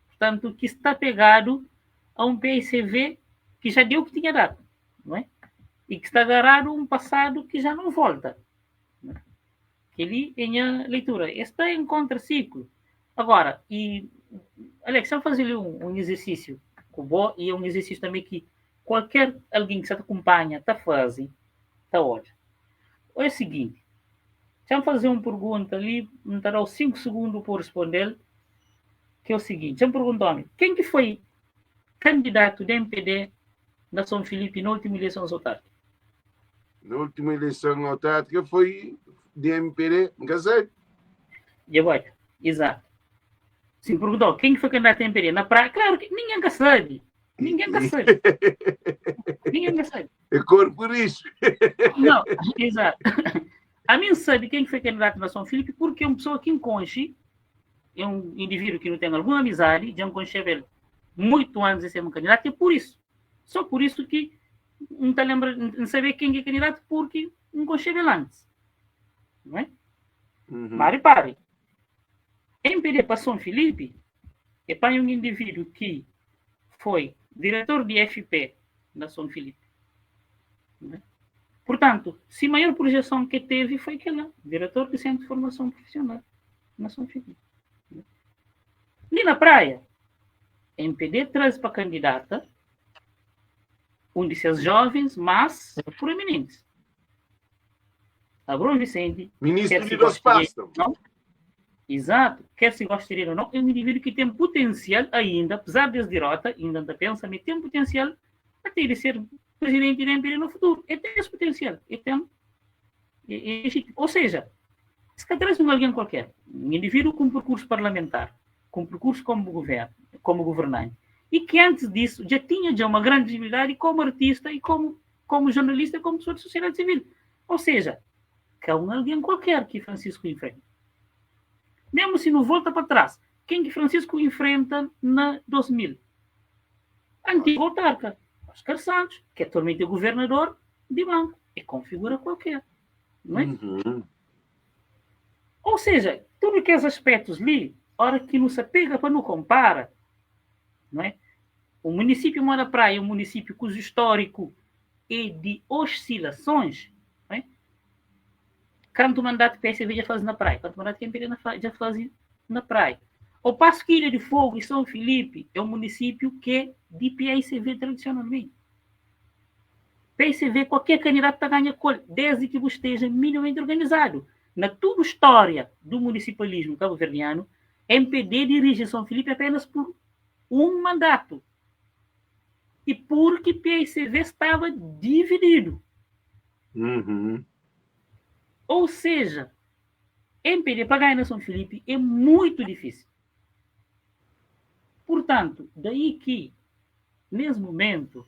Portanto, que está pegado a um PICV que já deu o que tinha dado, não é? E que está agarrado a um passado que já não volta. Não é? Que ele, em a leitura, está em contraciclo. Agora, Alex, eu vou fazer um exercício com o Bo, e é um exercício também que qualquer alguém que se acompanha está fazendo, está olhando. Olha o seguinte, Deixa eu fazer uma pergunta ali, me dará 5 segundos para responder, que é o seguinte, deixa eu perguntar, quem que foi candidato da MPD na São Filipe na última eleição autárquica? Na última eleição autárquica foi de MPD, Gazete. Exato. Se me perguntou quem foi candidato a MPD na praia, claro que ninguém quer saber. Ninguém quer saber. Ninguém quer saber. É cor por isso. Não, exato. A mim sabe quem foi candidato na São Filipe porque é uma pessoa que enconche, é um indivíduo que não tem alguma amizade, já enconchei ele muito antes de ser um candidato, e é por isso. Só por isso que não está lembrando, não saber quem é candidato porque enconchei ele antes. Não é? Mas repare, MPD para São Filipe é para um indivíduo que foi diretor de FP na São Filipe. Né? Portanto, se a maior projeção que teve foi aquela, diretor de Centro de Formação Profissional na São Filipe. Né? E na praia, a MPD traz para a candidata um desses jovens, mas proeminentes. Abrão Vicente, ministro de dos Pastos. Exato, quer se gostaria ou não, é um indivíduo que tem potencial ainda, apesar das derrotas, ainda pensa, mas tem potencial até de ser presidente da MPD no futuro. Ele tem esse potencial. Ou seja, se traz alguém qualquer, um indivíduo com percurso parlamentar, com percurso como governante, e que antes disso já tinha uma grande visibilidade como artista e como jornalista, como pessoa de sociedade civil. Ou seja, que é alguém qualquer que Francisco enfrenta. Mesmo se não volta para trás, quem que Francisco enfrenta na 2000? Antigo autarca, Oscar Santos, que atualmente é governador de banco. É configura qualquer. Não é? Ou seja, tudo aqueles aspectos ali, hora que não se apega para não compara, não é? O município Mora Praia é um município cujo histórico é de oscilações, não é? Quanto mandato PSV já faz na praia, quanto mandato MPD já faz na praia. Ao passo que Ilha de Fogo e São Filipe é um município que é de PSV tradicionalmente. PSV, qualquer candidato ganha cor, desde que você esteja minimamente organizado. Na toda a história do municipalismo cabo-verdiano, MPD dirige São Filipe apenas por um mandato. E porque PSV estava dividido. Ou seja, MPD para ganhar na São Filipe é muito difícil. Portanto, daí que, nesse momento,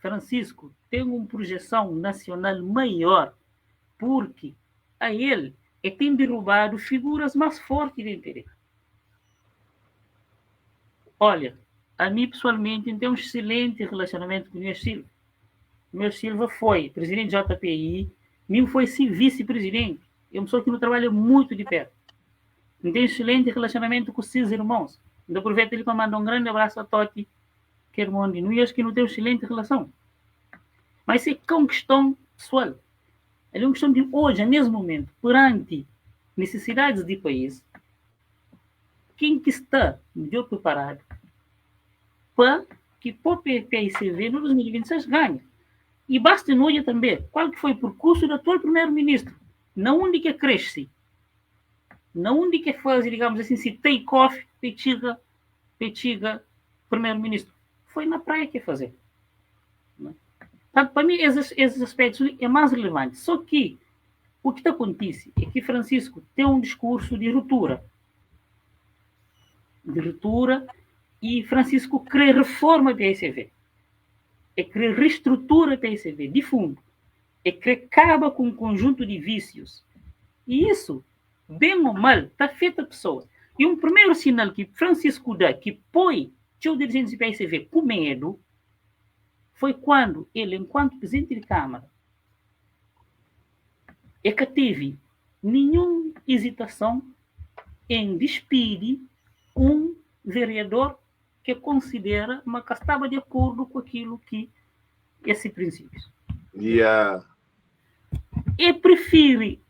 Francisco tem uma projeção nacional maior, porque a ele tem derrubado figuras mais fortes da MPD. Olha, a mim pessoalmente tem um excelente relacionamento com o Inês Silva. Inês Silva foi presidente da JPI, mim foi vice-presidente. É uma pessoa que não trabalha muito de perto. Tem um excelente relacionamento com os seus irmãos. Ainda aproveito ele para mandar um grande abraço a Toti, que é irmão de Nunes, que não tem uma excelente relação. Mas é uma questão pessoal. É uma questão de hoje, nesse momento, perante necessidades do país, quem que está melhor preparado para que o PICV no 2026 ganhe. E basta olhar também qual que foi o percurso do atual primeiro-ministro. Não onde que cresce. Não onde que faz, digamos assim, se take off, petiga, primeiro-ministro. Foi na praia que fazer. Portanto, para mim, esses aspectos é mais relevante. Só que o que acontece é que Francisco tem um discurso de ruptura. E Francisco quer reforma da PSV. É que reestrutura a PSV de fundo. É que acaba com um conjunto de vícios. E isso, bem ou mal, está feito a pessoas. E um primeiro sinal que Francisco dá, que põe o dirigente do PSV com medo, foi quando ele, enquanto presidente de Câmara, é que teve nenhuma hesitação em despedir um vereador que considera, mas que estava de acordo com aquilo que esse princípio. E prefere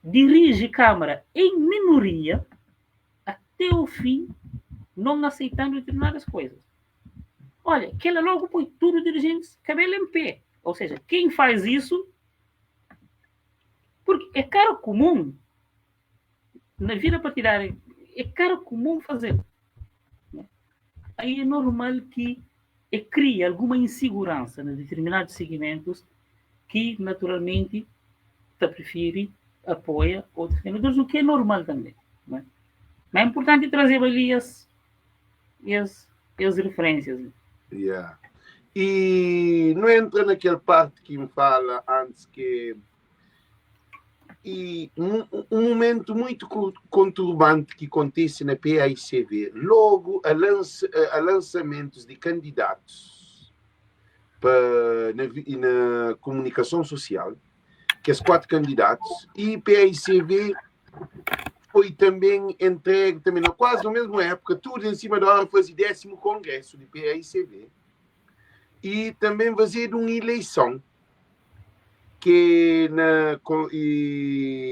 dirigir Câmara em minoria até o fim, não aceitando determinadas coisas. Olha, que ela logo põe tudo dirigente cabelo em pé. Ou seja, quem faz isso... Porque é cara comum, na vida partidária, é cara comum fazer. Aí é normal que crie alguma insegurança em determinados segmentos que, naturalmente, te prefere, apoia outros candidatos, o que é normal também. Não é? Mas é importante trazer ali as referências. Yeah. E não entra naquela parte que me fala antes que e um momento muito conturbante que acontece na PAICV, logo a lançamentos de candidatos na comunicação social, que as 4 candidatos, e PAICV foi também entregue, também quase na mesma época, tudo em cima da hora, fazia 10º congresso de PAICV, e também fazia uma eleição que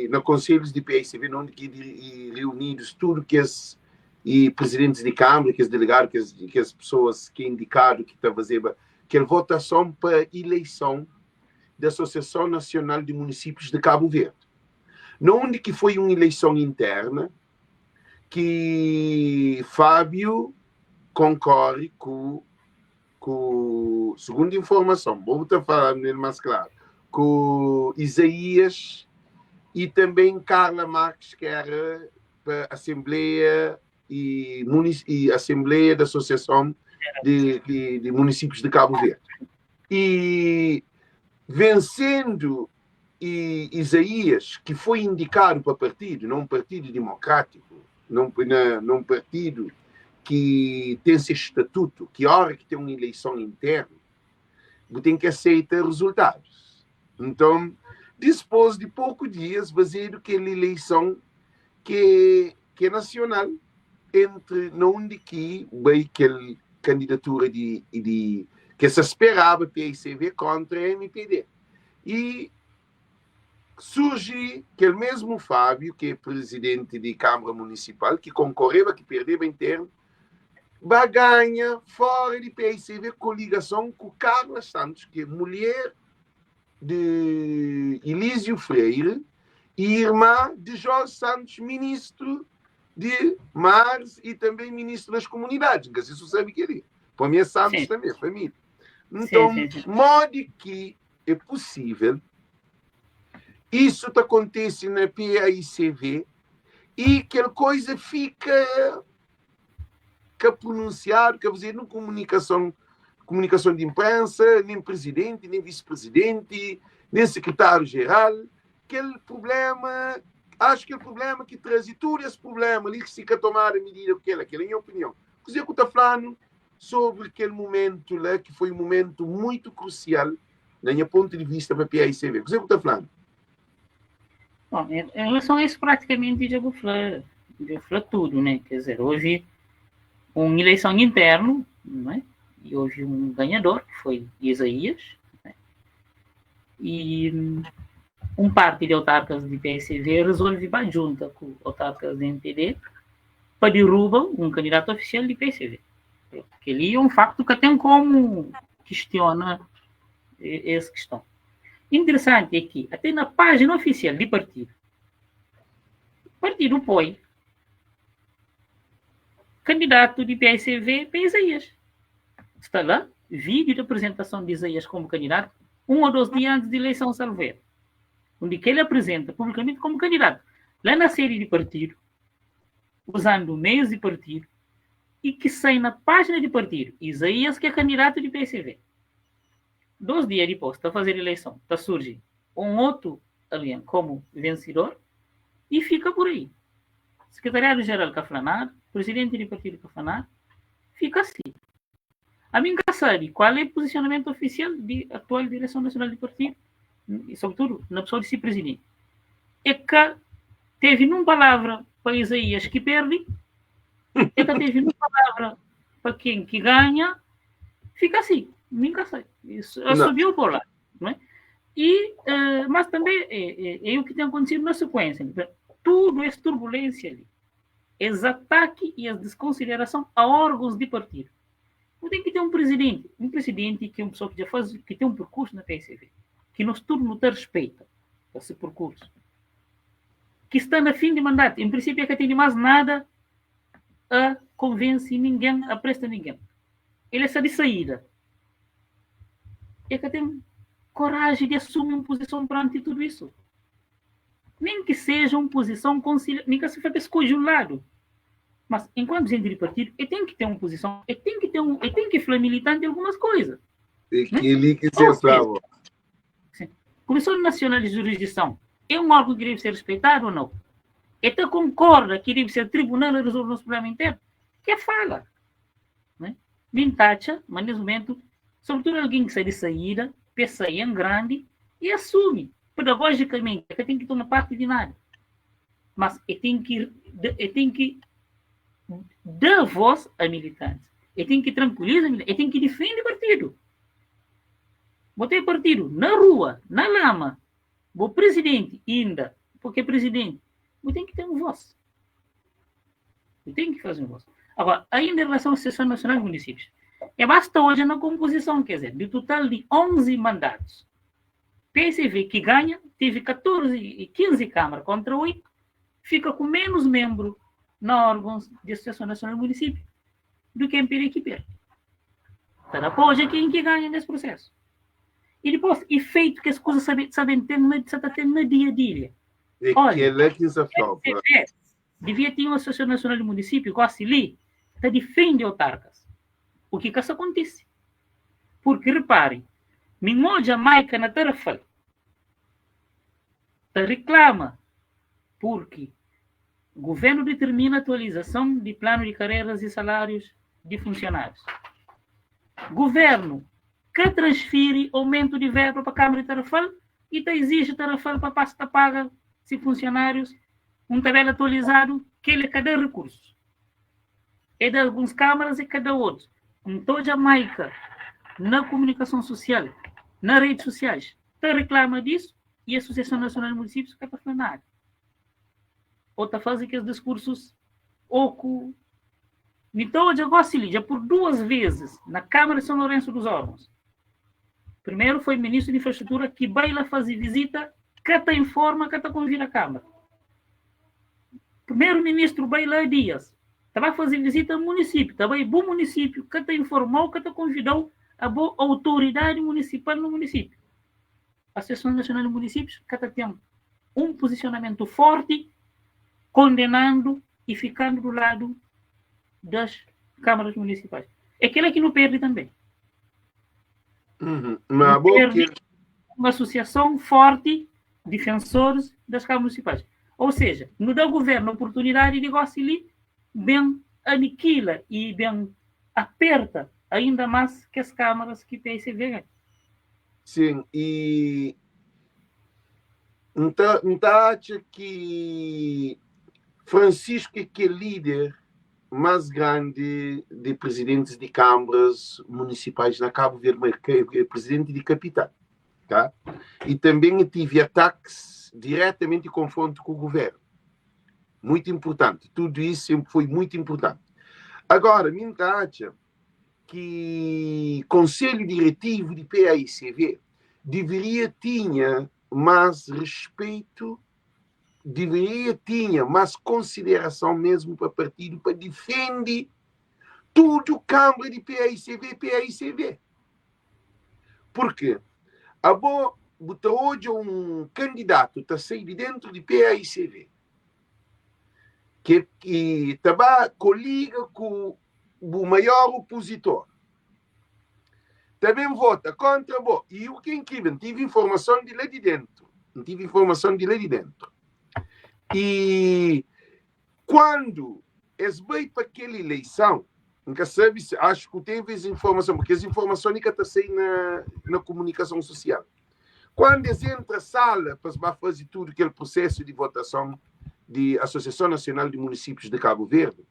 na conselhos de PAICV, onde reunidos tudo que as e presidentes de Câmara, que as delegados, que as pessoas que indicaram que está fazendo que a votação para eleição da Associação Nacional de Municípios de Cabo Verde. Onde que foi uma eleição interna que Fábio concorre com segundo informação, vou estar falando mais claro, com Isaías e também Carla Marques, que era para a Assembleia e Assembleia da Associação de Municípios de Cabo Verde. E vencendo Isaías, que foi indicado para partido, não um partido democrático, não um partido que tem esse estatuto, que a hora que tem uma eleição interna, tem que aceitar resultados. Então, depois de poucos dias, fazer aquela eleição que é nacional, entre onde que veio aquela candidatura que se esperava PAICV contra a MPD. E surge aquele mesmo Fábio, que é presidente de Câmara Municipal, que concorreva, que perdeu interno, vai ganhar fora de PAICV coligação com Carla Santos, que é mulher de Elísio Freire e irmã de Jorge Santos, ministro de Mares e também ministro das comunidades, que assim você sabe que ele é. Para mim é Santos também, é família. Então, modo que é possível isso acontece na PAICV e aquela coisa fica pronunciado, quer dizer, não comunicação de imprensa, nem presidente, nem vice-presidente, nem secretário-geral. Aquele problema, acho que é o problema que traz e todo esse problema ali que se quer tomar a medida aquela é a minha opinião. Quer dizer, que eu estou falando sobre aquele momento lá, que foi um momento muito crucial, da minha ponto de vista, para a PAICV. Quer dizer, que eu estou falando. Bom, em relação a isso, praticamente já vou falar tudo, né? Quer dizer, houve uma eleição interna, não é? E houve um ganhador, que foi Isaías, né? E um parte de autarcas de PSV resolve ir junto com autarcas de MPD para derrubar um candidato oficial de PSV. Porque ali é um facto que tem como questiona essa questão. Interessante é que, até na página oficial do partido, o partido apoia candidato de PSV para Isaías. Está lá, vídeo de apresentação de Isaías como candidato, 1 ou 2 dias antes da eleição salveira, onde que ele apresenta publicamente como candidato, lá na série de partido, usando meios de partido, e que sai na página de partido, Isaías, que é candidato de PSV. 2 dias depois, está a fazer eleição, está surgindo um outro alien como vencedor, e fica por aí. Secretariado-geral Cafanado, presidente do partido Cafanado, fica assim. A mim sabe qual é o posicionamento oficial da atual direção nacional do partido, e sobretudo na pessoa de si presidente. É que teve uma palavra para Isaías que perde, é que teve uma palavra para quem que ganha, fica assim. Nunca sei. Isso subiu por lá. Não é? E, mas também é o que tem acontecido na sequência. Tudo é turbulência ali. Esse ataque e a desconsideração a órgãos de partido. Tem que ter um presidente que é uma pessoa que já faz, que tem um percurso na PSV, que nós tudo nos respeita esse percurso. que está na fim de mandato. Em princípio, é que tem mais nada a convence ninguém, a presta ninguém. Ele está de saída. É que tem coragem de assumir uma posição perante tudo isso. Nem que seja uma posição conciliar, nem que se faça escolher um lado. Mas, enquanto gente de partido, ele tem que ter uma posição, ele tem que ser militante de algumas coisas. É aquele que se sabe. Comissão Nacional de Jurisdição é um órgão que deve ser respeitado ou não? Ele concorda que deve ser tribunal a resolver o nosso problema interno? Que fala. Né? Vintacha, mas nesse momento, sobretudo alguém que sai de saída, pensa em grande e assume, pedagogicamente, que tem que tomar parte de nada. Mas ele tem que dar voz a militantes. Ele tem que tranquilizar, ele tem que defender o partido. Botei partido na rua, na lama. O presidente ainda, porque é presidente, ele tem que ter uma voz. Ele tem que fazer uma voz. Agora, ainda em relação à Associação Nacional de Municípios, basta hoje na composição, quer dizer, de total de 11 mandatos. PSV que ganha, teve 14 e 15 câmaras contra 8, fica com menos membros na órgãos de Associação Nacional de Municípios do que em Peri que perde. Então, hoje é quem que ganha nesse processo. E depois, efeito que as coisas sabem ter no dia a dia. Olha, devia ter uma Associação Nacional de Municípios, que ali, que defende autarcas. O que isso acontece? Porque, reparem, Minho Jamaica na Tarafal reclama porque o governo determina a atualização de plano de carreiras e salários de funcionários. Governo que transfere aumento de verba para a Câmara de Tarafal e exige Tarafal para pasta paga se funcionários um tabela atualizado que ele cada recurso. É de algumas câmaras e cada outro. Então, Jamaica, na comunicação social, nas redes sociais, reclama disso e a Associação Nacional de Municípios não está fazendo nada. Ou está fazendo aqueles discursos oco. Então, eu gosto já por 2 vezes na Câmara de São Lourenço dos Órgãos. Primeiro foi o ministro de Infraestrutura que vai lá fazer visita, que te informa, que te convida à Câmara. Primeiro-ministro vai lá Dias, vai fazer visita ao município, vai bom município, que te informou, que te convidou a boa autoridade municipal no município. A Associação Nacional de Municípios, que tem um posicionamento forte, condenando e ficando do lado das câmaras municipais. É aquela que não perde também. Uma associação forte, defensores das câmaras municipais. Ou seja, não dá ao governo a oportunidade de ali, bem aniquila e bem aperta ainda mais que as câmaras que PSV ganham. Sim, e então acha que Francisco é que é líder mais grande de presidentes de câmaras municipais na Cabo Verde, que é presidente de capital, tá? E também tive ataques diretamente em confronto com o governo. Muito importante. Tudo isso sempre foi muito importante. Agora, me acha que o Conselho Diretivo de PAICV deveria ter mais respeito, deveria ter mais consideração mesmo para o partido, para defender tudo o Câmara de PAICV. Por quê? Hoje um candidato está saindo dentro de PAICV que estava coliga com o maior opositor. Também vota contra o. E o que é incrível, tive informação de lá de dentro. E quando eles vão para aquela eleição, nunca sabe, acho que teve essa informação, porque essa informação nunca está saindo na comunicação social. Quando eles entram na sala para fazer tudo aquele processo de votação da Associação Nacional de Municípios de Cabo Verde,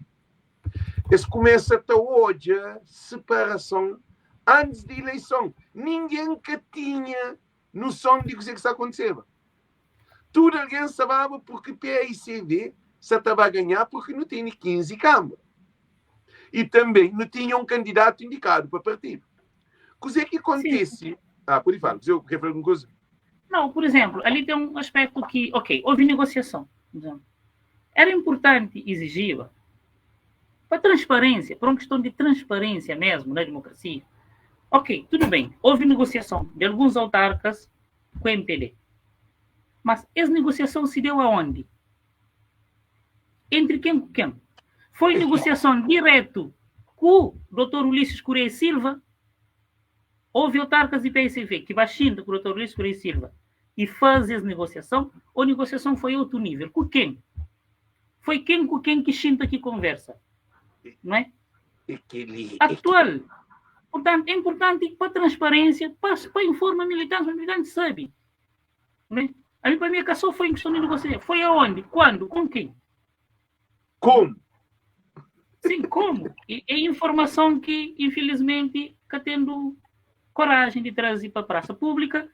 eles começam até hoje a separação antes da eleição. Ninguém que tinha noção de o que está acontecendo. Tudo alguém sabia porque PAICV só estava a ganhar porque não tinha 15 câmaras. E também não tinha um candidato indicado para partido. O que é que acontece? Sim. Por falar, eu quero falar alguma coisa? Não, por exemplo, ali tem um aspecto que, ok, houve negociação. Era importante exigir para transparência, para uma questão de transparência mesmo na democracia. Ok, tudo bem, houve negociação de alguns autarcas com o MPD. Mas essa negociação se deu aonde? Entre quem com quem? Foi negociação direto com o Dr. Ulisses Correia Silva. Houve autarcas e PSV que baixando com o Dr. Ulisses Correia Silva e faz essa negociação, ou a negociação foi outro nível? Com quem? Foi quem com quem que Shinta que conversa? Não é? Atual. Portanto, é importante para a transparência, para informar militantes, os militantes sabem. Não é? A para mim, a só foi em questão de negociação. Foi aonde? Quando? Com quem? Como? Sim, como? E é informação que, infelizmente, está tendo coragem de trazer para a praça pública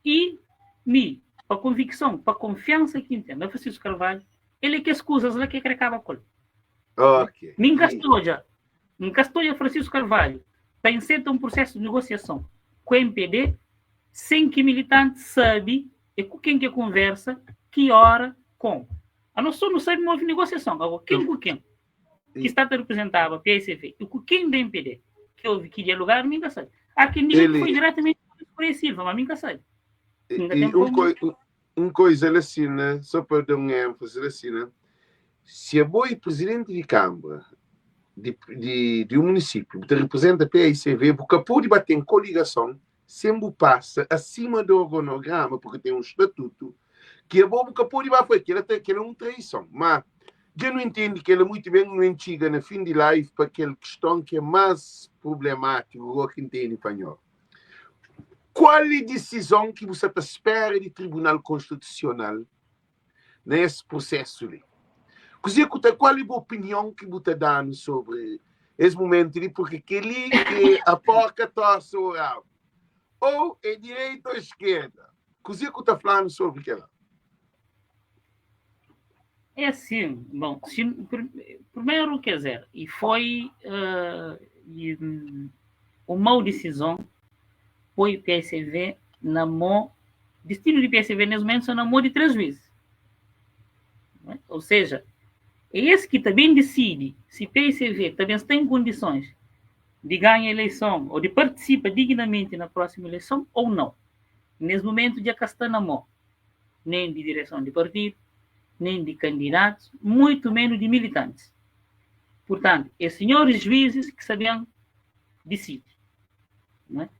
e para a convicção, para a confiança que entende. A Francisco Carvalho, ele é que escusas, ele é que acaba com ele. Ok. Em Castóia, Francisco Carvalho está inserto um processo de negociação com o MPD sem que o militante sabe com quem que conversa, que hora, como. A noção não sabe houve negociação. Agora, quem com quem? Que está a representar a PSV e com quem do MPD que houve que dialogar, ninguém sabe. Há quem diga que foi diretamente expressiva, mas ninguém sabe. Uma coisa assim, né? Só para dar um ênfase assim, né? Se a boa presidente de Câmara de um município que representa a PSV, porque pode bater em coligação, sempre passa acima do organograma, porque tem um estatuto, que a boa pode bater, que ela é uma traição. Mas eu não entendo que ela muito bem não enxiga na fim de live para aquela questão que é mais problemática, o que entende em espanhol. Qual é a decisão que você espera do Tribunal Constitucional nesse processo ali? Qual é a opinião que você dá sobre esse momento ali? Porque aquele que a porca torce o rabo. Ou é direita ou esquerda? O que você está falando sobre aquilo? É assim, bom, primeiro, quer dizer, e foi uma decisão foi o PSV na mão, destino de PSV nesse momento na mão de 3 juízes. É? Ou seja, é esse que também decide se PSV também tem condições de ganhar a eleição ou de participar dignamente na próxima eleição ou não. Nesse momento já está na mão, nem de direção de partido, nem de candidatos, muito menos de militantes. Portanto, é senhores juízes que sabiam decidir. Não é?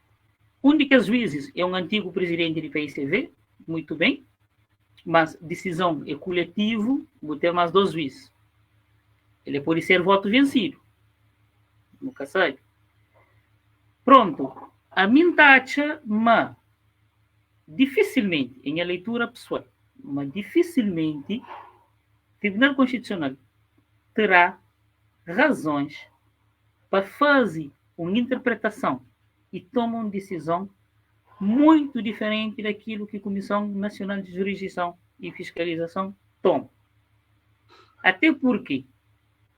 Um dos juízes é um antigo presidente do PSV, muito bem, mas decisão é coletivo, vou ter mais 2 juízes. Ele pode ser voto vencido. Nunca sabe. Pronto. A minha taxa, mas dificilmente, em a leitura pessoal, mas dificilmente o Tribunal Constitucional terá razões para fazer uma interpretação e tomar uma decisão muito diferente daquilo que a Comissão Nacional de Jurisdição e Fiscalização toma. Até porque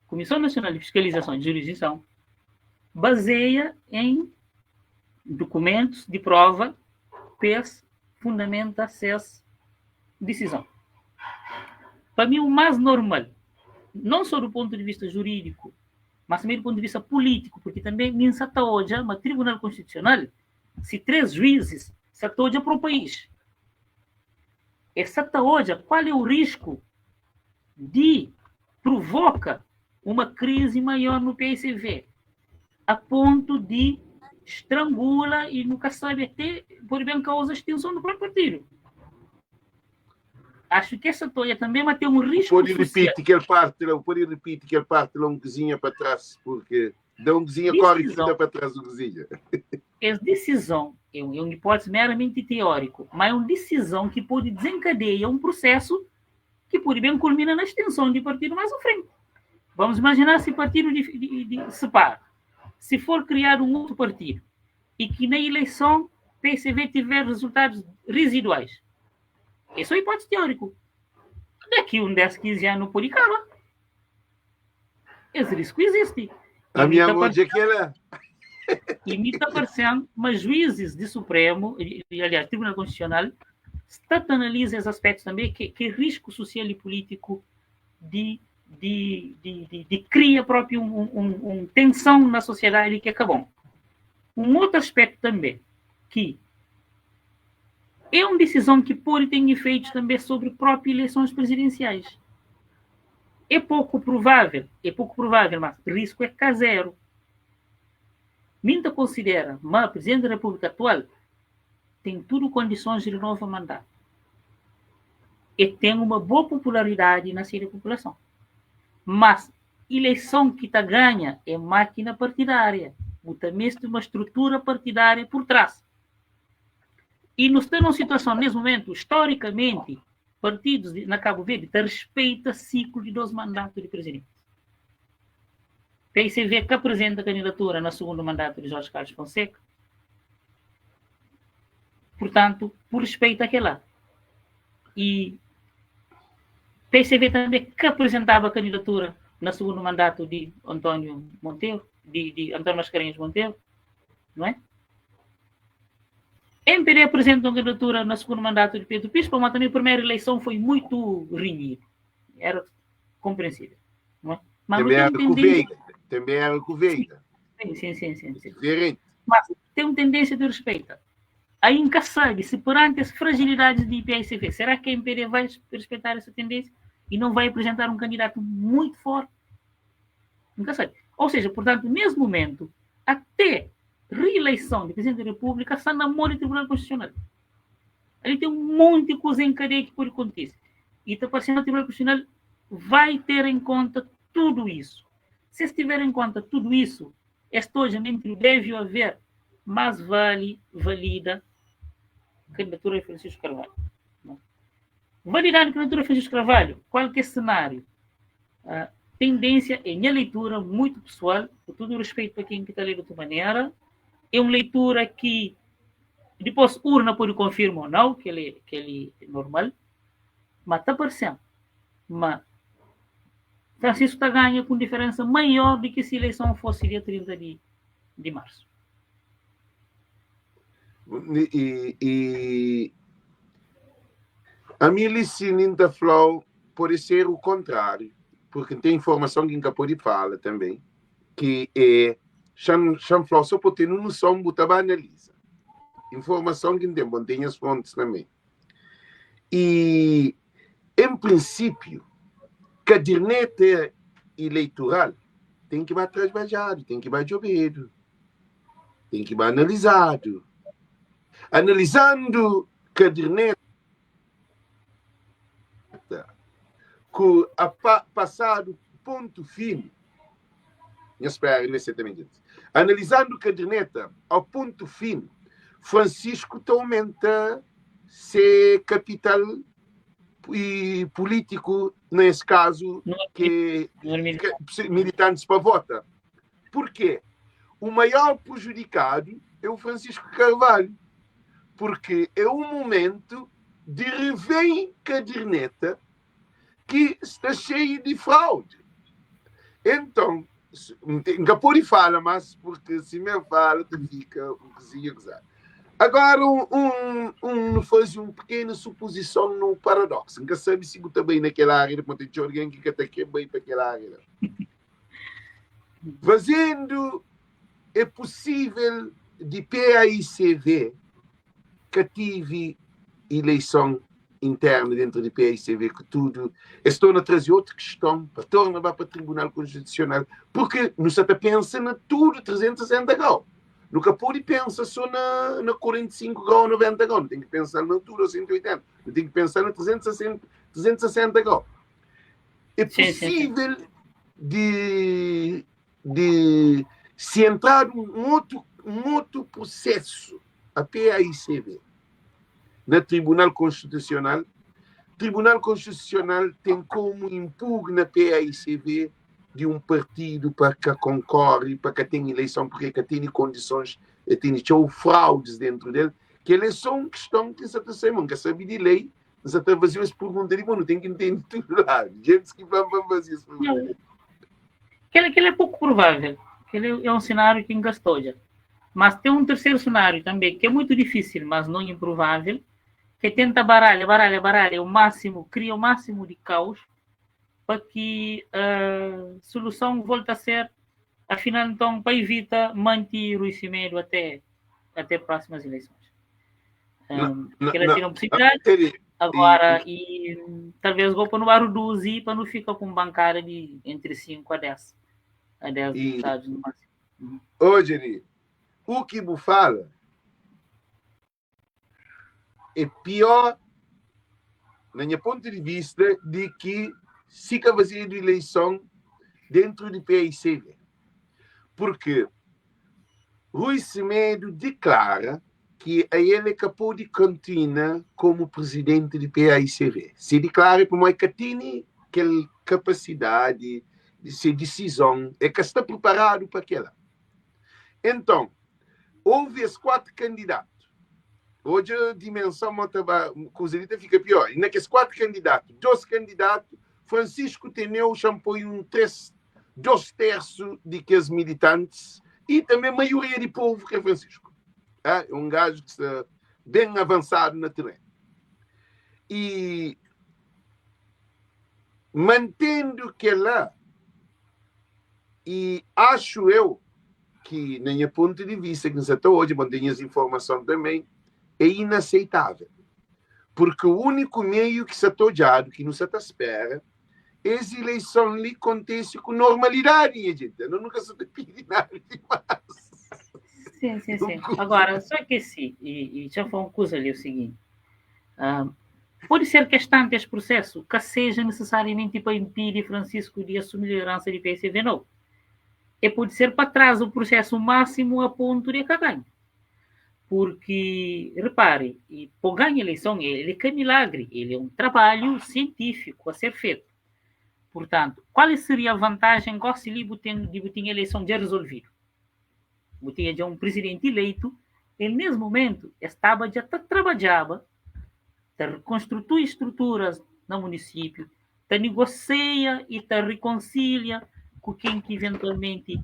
a Comissão Nacional de Fiscalização e Jurisdição baseia em documentos de prova, PES, fundamenta essa decisão. Para mim, o mais normal, não só do ponto de vista jurídico, mas também do ponto de vista político, porque também nem se atoja, mas Tribunal Constitucional, se 3 juízes se atoja para o país. Essa atoja, qual é o risco de provoca uma crise maior no PSV, a ponto de estrangula e nunca sabe até, por bem causa, a extinção do próprio partido. Acho que essa toia também vai ter um risco pode repetir que ele parte lá um cozinha para trás, porque dá um cozinha corre e para trás do cozinha. Essa decisão é uma hipótese meramente teórica, mas é uma decisão que pode desencadear um processo que pode bem culminar na extensão de partido mais à frente. Vamos imaginar se o partido se para. Se for criado um outro partido e que na eleição o PSV tiver resultados residuais, isso é hipótese teórica. Daqui 10, 15 anos pode acabar. Esse risco existe. A minha mãe é que ela... E me está parecendo, mas juízes de Supremo, e aliás, Tribunal Constitucional, Stata analisa esses aspectos também, que risco social e político de cria próprio tensão na sociedade que acabou. Um outro aspecto também, que é uma decisão que pode ter efeitos também sobre próprias eleições presidenciais. É pouco provável, mas o risco é K0. Minta considera, mas o Presidente da República atual tem tudo condições de renovar o mandato. E tem uma boa popularidade na sua população. Mas eleição que está ganha é máquina partidária. Também tem uma estrutura partidária por trás. E nós estamos numa situação, nesse momento, historicamente, partidos na Cabo Verde respeitam ciclo de 2 mandatos de presidente. PICV que apresenta a candidatura no segundo mandato de Jorge Carlos Fonseca. Portanto, por respeito àquela. E PCV também que apresentava a candidatura no segundo mandato de António Monteiro, de António Mascarenhas Monteiro, não é? MPD apresenta uma candidatura no segundo mandato de Pedro Pispa, mas também a primeira eleição foi muito renhida. Era compreensível, não é? Mas também era com Veiga. Sim. Diferente. Mas tem uma tendência de respeito. Aí nunca sabe se perante as fragilidades de IPICV, será que a MPD vai respeitar essa tendência e não vai apresentar um candidato muito forte? Nunca sabe. Ou seja, portanto, nesse momento, até reeleição de Presidente da República está na mão do Tribunal Constitucional. Ali tem um monte de coisa em cadeia que pode acontecer. E está parecendo que o Tribunal Constitucional vai ter em conta tudo isso. Se estiver em conta tudo isso, estojamente deve haver mais valida candidatura de Francisco Carvalho. Validar a candidatura de Francisco Carvalho, qualquer cenário, a tendência é minha leitura muito pessoal, com todo o respeito para quem está lendo de outra maneira, é uma leitura que depois urna pode confirmar ou não, que ele é normal, mas está parecendo. Mas Francisco está ganhando com diferença maior do que se a eleição fosse dia 30 de março. E a minha liceninha falou pode ser o contrário, porque tem informação que nunca pode falar também, que é Chanflau só pode ter noção, botar analisa. Informação que não tem as fontes também. E, em princípio, caderneta eleitoral tem que ir trabalhado, tem que ir jogado, tem que ir analisado. Analisando caderneta com a passado ponto fim, analisando caderneta ao ponto fim, Francisco aumenta ser capital e político, nesse caso, que militantes para votar. Por quê? O maior prejudicado é o Francisco Carvalho, porque é um momento de rever caderneta que está cheio de fraude. Então, nunca pode falar, mas porque se me fala, tu fica um cozinho gozado. Agora, faz uma pequena suposição no paradoxo. Nunca sabe se está bem naquela área, pode ter alguém que está aqui bem para aquela área. Fazendo, é possível de PAICV que tive eleição interna dentro do PAICV, que tudo. Estou a trazer outra questão para tornar para o Tribunal Constitucional, porque não se pensa na tudo 360 graus. Nunca pode pensar só na 45 graus, 90 graus. Não tem que pensar na altura 180. Não tem que pensar na 360 graus. É possível de se entrar num outro processo, a PAICV, no Tribunal Constitucional. O Tribunal Constitucional tem como impugna a PAICV de um partido para que concorre, para que tenha eleição, porque que tem condições, tem fraudes dentro dele, que eles são questão que você sabe, que sabe de lei, você está fazendo essa pergunta de, não tem que entender tudo lá, gente que vai fazer essa pergunta. Aquele é pouco provável, aquele é um cenário que engastou já. Mas tem um terceiro cenário também, que é muito difícil, mas não improvável, que tenta baralha o máximo, cria o máximo de caos para que a solução volte a ser, afinal, então, para evitar manter o Semedo até próximas eleições. Que elas tiram possibilidade. Agora, talvez vou para no bar reduzir para não ficar com bancada de entre 5 a 10 deputados no máximo. Hoje, o que você fala é pior, na minha ponto de vista, de que se fazer de eleição dentro do PICV. Porque Rui Semedo declara que ele é capaz de continuar como presidente do PICV. Se declara para uma que tem aquela capacidade de ser decisão, é que está preparado para aquela. Então, houve os 4 candidatos. Hoje a dimensão coisa fica pior. E naqueles 4 candidatos, 2 candidatos, Francisco Teneu chamou 2 terços de que os militantes e também a maioria do povo que é Francisco. É um gajo que está bem avançado na terreno. E mantendo que lá, e acho eu que, na minha ponto de vista, que até hoje mantenho as informações também, é inaceitável. Porque o único meio que se está olhado, que não se espera, é as eleições ali acontecem com normalidade, gente. Eu nunca se pede nada demais. Sim. Agora, só que sim, e já foi uma coisa ali, o seguinte, pode ser que este processo que seja necessariamente para impedir Francisco de assumir a liderança de PSV, não. E pode ser para trás o processo máximo a ponto de cagar. Porque, repare, para ganhar a eleição, ele é milagre, ele é um trabalho científico a ser feito. Portanto, qual seria a vantagem se ele tem a eleição já resolvida? Ele tinha já um presidente eleito, e nesse momento estava já trabalhava, reconstitui estruturas no município, negocia e reconcilia com quem que eventualmente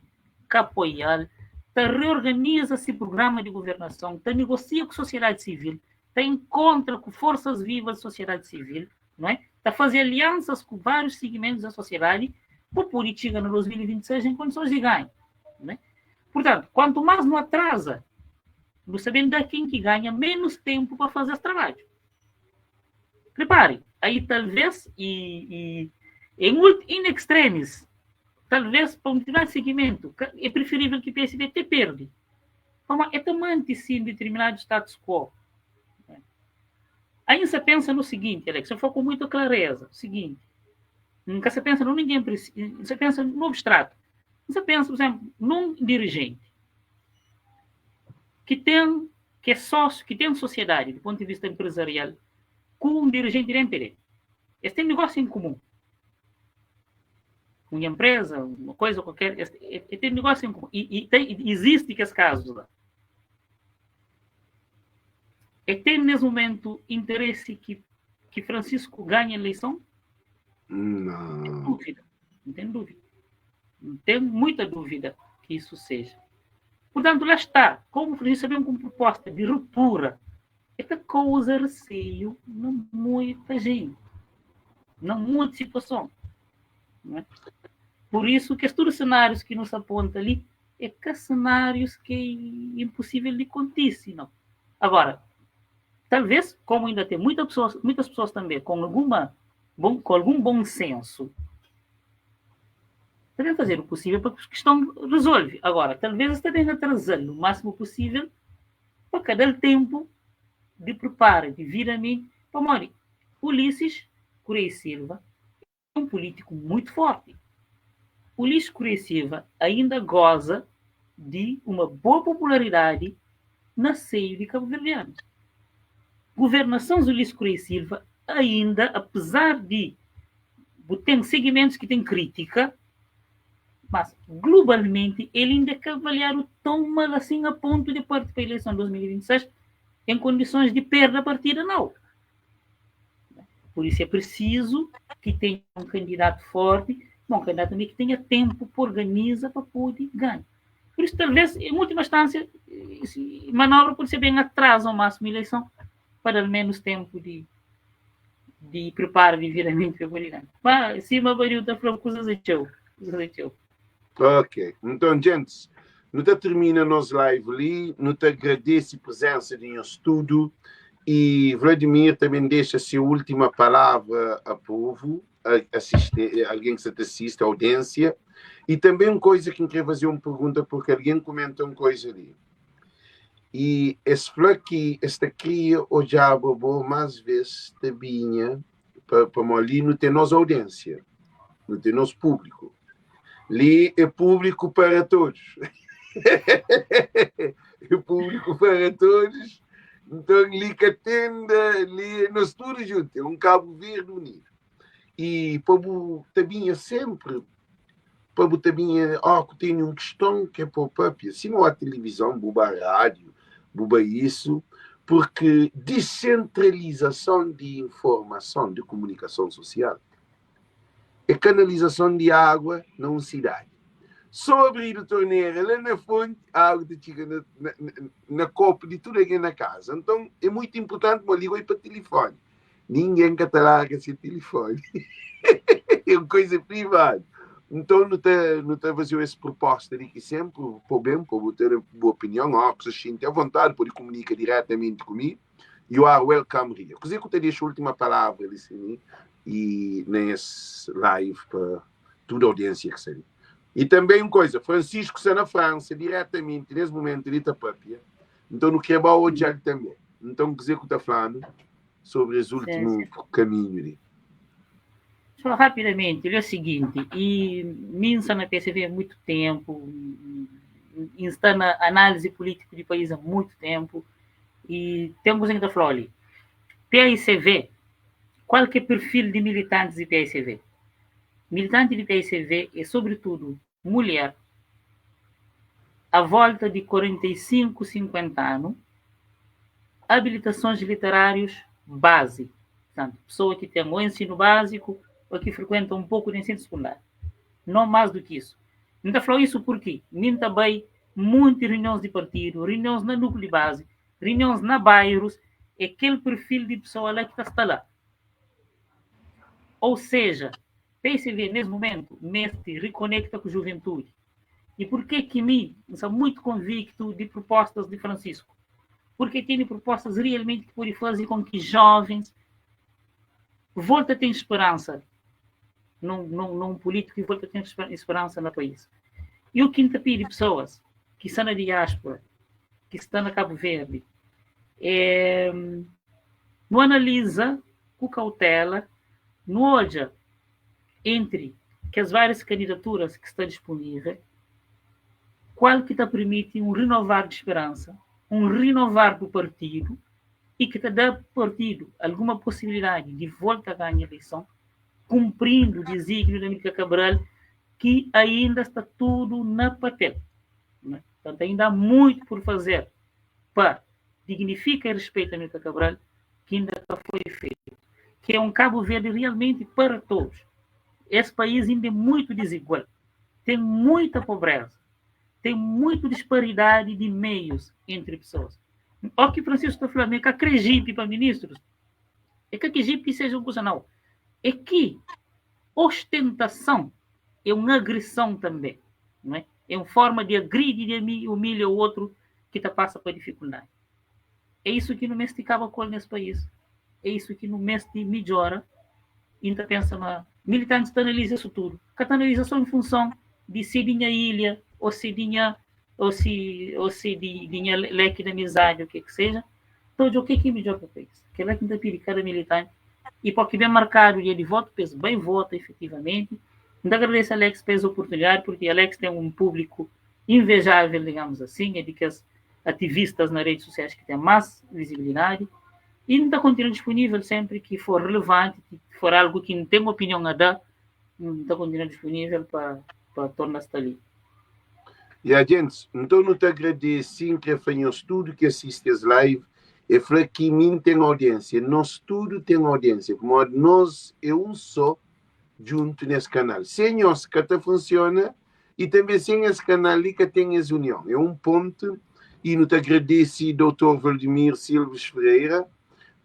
apoiar, reorganiza esse programa de governação, negocia com a sociedade civil, encontra com forças vivas da sociedade civil, não é? Fazer alianças com vários segmentos da sociedade para poder chegar no 2026 em condições de ganho. Não é? Portanto, quanto mais não atrasa, não sabendo de quem que ganha, menos tempo para fazer esse trabalho. Repare, aí talvez, em extremis, talvez para um determinado segmento, é preferível que o PSB te perde. Mas é também sim determinado status quo. Aí você pensa no seguinte, Alex, eu falo com muita clareza, o seguinte, nunca você pensa no ninguém, você pensa no abstrato. Você pensa, por exemplo, num dirigente que é sócio, que tem sociedade, do ponto de vista empresarial, com um dirigente de MPD. Eles têm negócio em comum. Uma empresa, uma coisa qualquer, eles têm negócio em comum. Existe que esse caso lá. E tem, nesse momento, interesse que Francisco ganhe a eleição? Não. Não tem dúvida. Não tem muita dúvida que isso seja. Portanto, lá está. Como Francisco vem com proposta de ruptura, esta causa receio não muita gente. Não muita situação. Não é? Por isso que estes cenários que nos apontam ali é que cenários que é impossível de acontecer, não. Agora, talvez, como ainda tem muitas pessoas também com algum bom senso, devem fazer o possível para que a questão resolve. Agora, talvez também atrasando o máximo possível para cada tempo de preparo, de vir a mim. Para Ulisses Correia Silva é um político muito forte. Ulisses Correia Silva ainda goza de uma boa popularidade na seio de cabo-verdianos. Governação de Ulisses Correia Silva ainda, apesar de ter segmentos que têm crítica, mas globalmente ele ainda quer avaliar o tom mal assim a ponto de partir para a eleição de 2026 em condições de perda a partida, não. Por isso é preciso que tenha um candidato forte, um candidato também que tenha tempo para organizar para poder ganhar. Por isso, talvez, em última instância, manobra pode ser bem atrasa ao máximo a eleição, para dar menos tempo de preparo de viramento feminino. Mas, cima variou da coisas de teu. Ok. Então, gente, não termina nos live ali, não te agradece a presença de nosso estudo e Vladimir também deixa a sua última palavra a povo, alguém que se te assiste, a audiência. E também uma coisa que eu queria fazer uma pergunta, porque alguém comenta uma coisa ali. E esse aqui, esta cria, o diabo, mais vezes, tabinha, para ali não ter nossa audiência, não ter nosso público. Ali é público para todos. É público para todos. Então, ali que atenda, ali nós todos juntos, é um Cabo Verde unido. E para o tabinha sempre, para o tabinha, que tem uma questão que é para o papi. Se não há televisão, buba rádio, buba isso, porque descentralização de informação, de comunicação social, é canalização de água na cidade. Só abrir a torneira lá na fonte, a água chega na copa de tudo aqui na casa. Então, é muito importante uma ligar para o telefone. Ninguém catalaga esse telefone. É uma coisa privada. Então, não está fazendo essa proposta de que sempre, por bem, por ter a boa opinião, que se sente à vontade, pode comunicar diretamente comigo. You are welcome here. Così que eu te deixo a última palavra, assim, e nesse live para toda a audiência que seja. E também uma coisa, Francisco está na França, diretamente, nesse momento, ele está papia. Então, não quer hoje ele também. Então, que eu estou falando sobre os últimos caminhos ali. Só rapidamente, ele é o seguinte, e Minsa na PSV há muito tempo, está na análise política de país há muito tempo, e temos ainda falar ali. PSV, qual que é o perfil de militantes de PSV? Militante de PSV é, sobretudo, mulher, à volta de 45, 50 anos, habilitações literárias base. Portanto, pessoa que tem o ensino básico ou que frequenta um pouco de ensino secundário. Não mais do que isso. Não falou isso porque nem também muitas reuniões de partido, reuniões na núcleo de base, reuniões na bairros, é aquele perfil de pessoa lá que está lá. Ou seja, PSV, nesse momento, se reconecta com a juventude. E por que me sou muito convicto de propostas de Francisco? Porque tem propostas realmente que podem fazer com que jovens voltem a ter esperança num político que volta a ter esperança no país. E o quinto pede pessoas que estão na diáspora, que estão na Cabo Verde, não analisa com cautela, não olha entre que as várias candidaturas que estão disponíveis, qual que está permite um renovar de esperança, um renovar do partido e que te dá partido alguma possibilidade de volta a ganhar a eleição, cumprindo o desígnio da Mítica Cabral, que ainda está tudo na papel. Né? Portanto, ainda há muito por fazer para dignificar e respeitar a Mítica Cabral, que ainda não foi feito. Que é um Cabo Verde realmente para todos. Esse país ainda é muito desigual. Tem muita pobreza. Tem muita disparidade de meios entre pessoas. O que Francisco está falando é que a CREGIP para ministros, é que a CREGIP seja um coisa não. É que ostentação é uma agressão também. Não é? É uma forma de agredir e humilhar o outro que está passa por dificuldade. É isso que não mesticava com nesse país. É isso que não mestre melhora. E ainda pensa na... Militantes analisam isso tudo. Que analisa só em função de se dinha ilha, ou se dinha leque de amizade, o que seja. Então, o que é melhor para o país? Que é leque da pira cada militante. E para que bem marcado o dia de voto, penso, bem vota efetivamente. Ainda agradeço a Alex pela oportunidade, porque Alex tem um público invejável, digamos assim, é de que as ativistas nas redes sociais que têm mais visibilidade. E ainda continua disponível sempre que for relevante, que for algo que não tem uma opinião a dar, ainda continua disponível para tornar-se ali. E a gente, então não te agradeço que faz tudo que assiste às lives e fala que mim tem audiência, nós tudo tem audiência, como nós é um só junto nesse canal. Sem nós que até funciona e também sem esse canal ali que tem essa união. É um ponto e não te agradeço, Dr. Vladimir Silves Ferreira,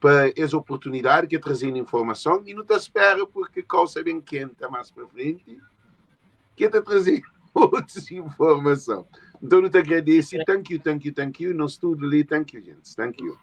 para essa oportunidade que é trazer informação e não te espera porque coisa bem quente mais para frente que te trazer outras informação. Então, eu te agradeço. Thank you. No estudo ali. Thank you, gente. Thank you.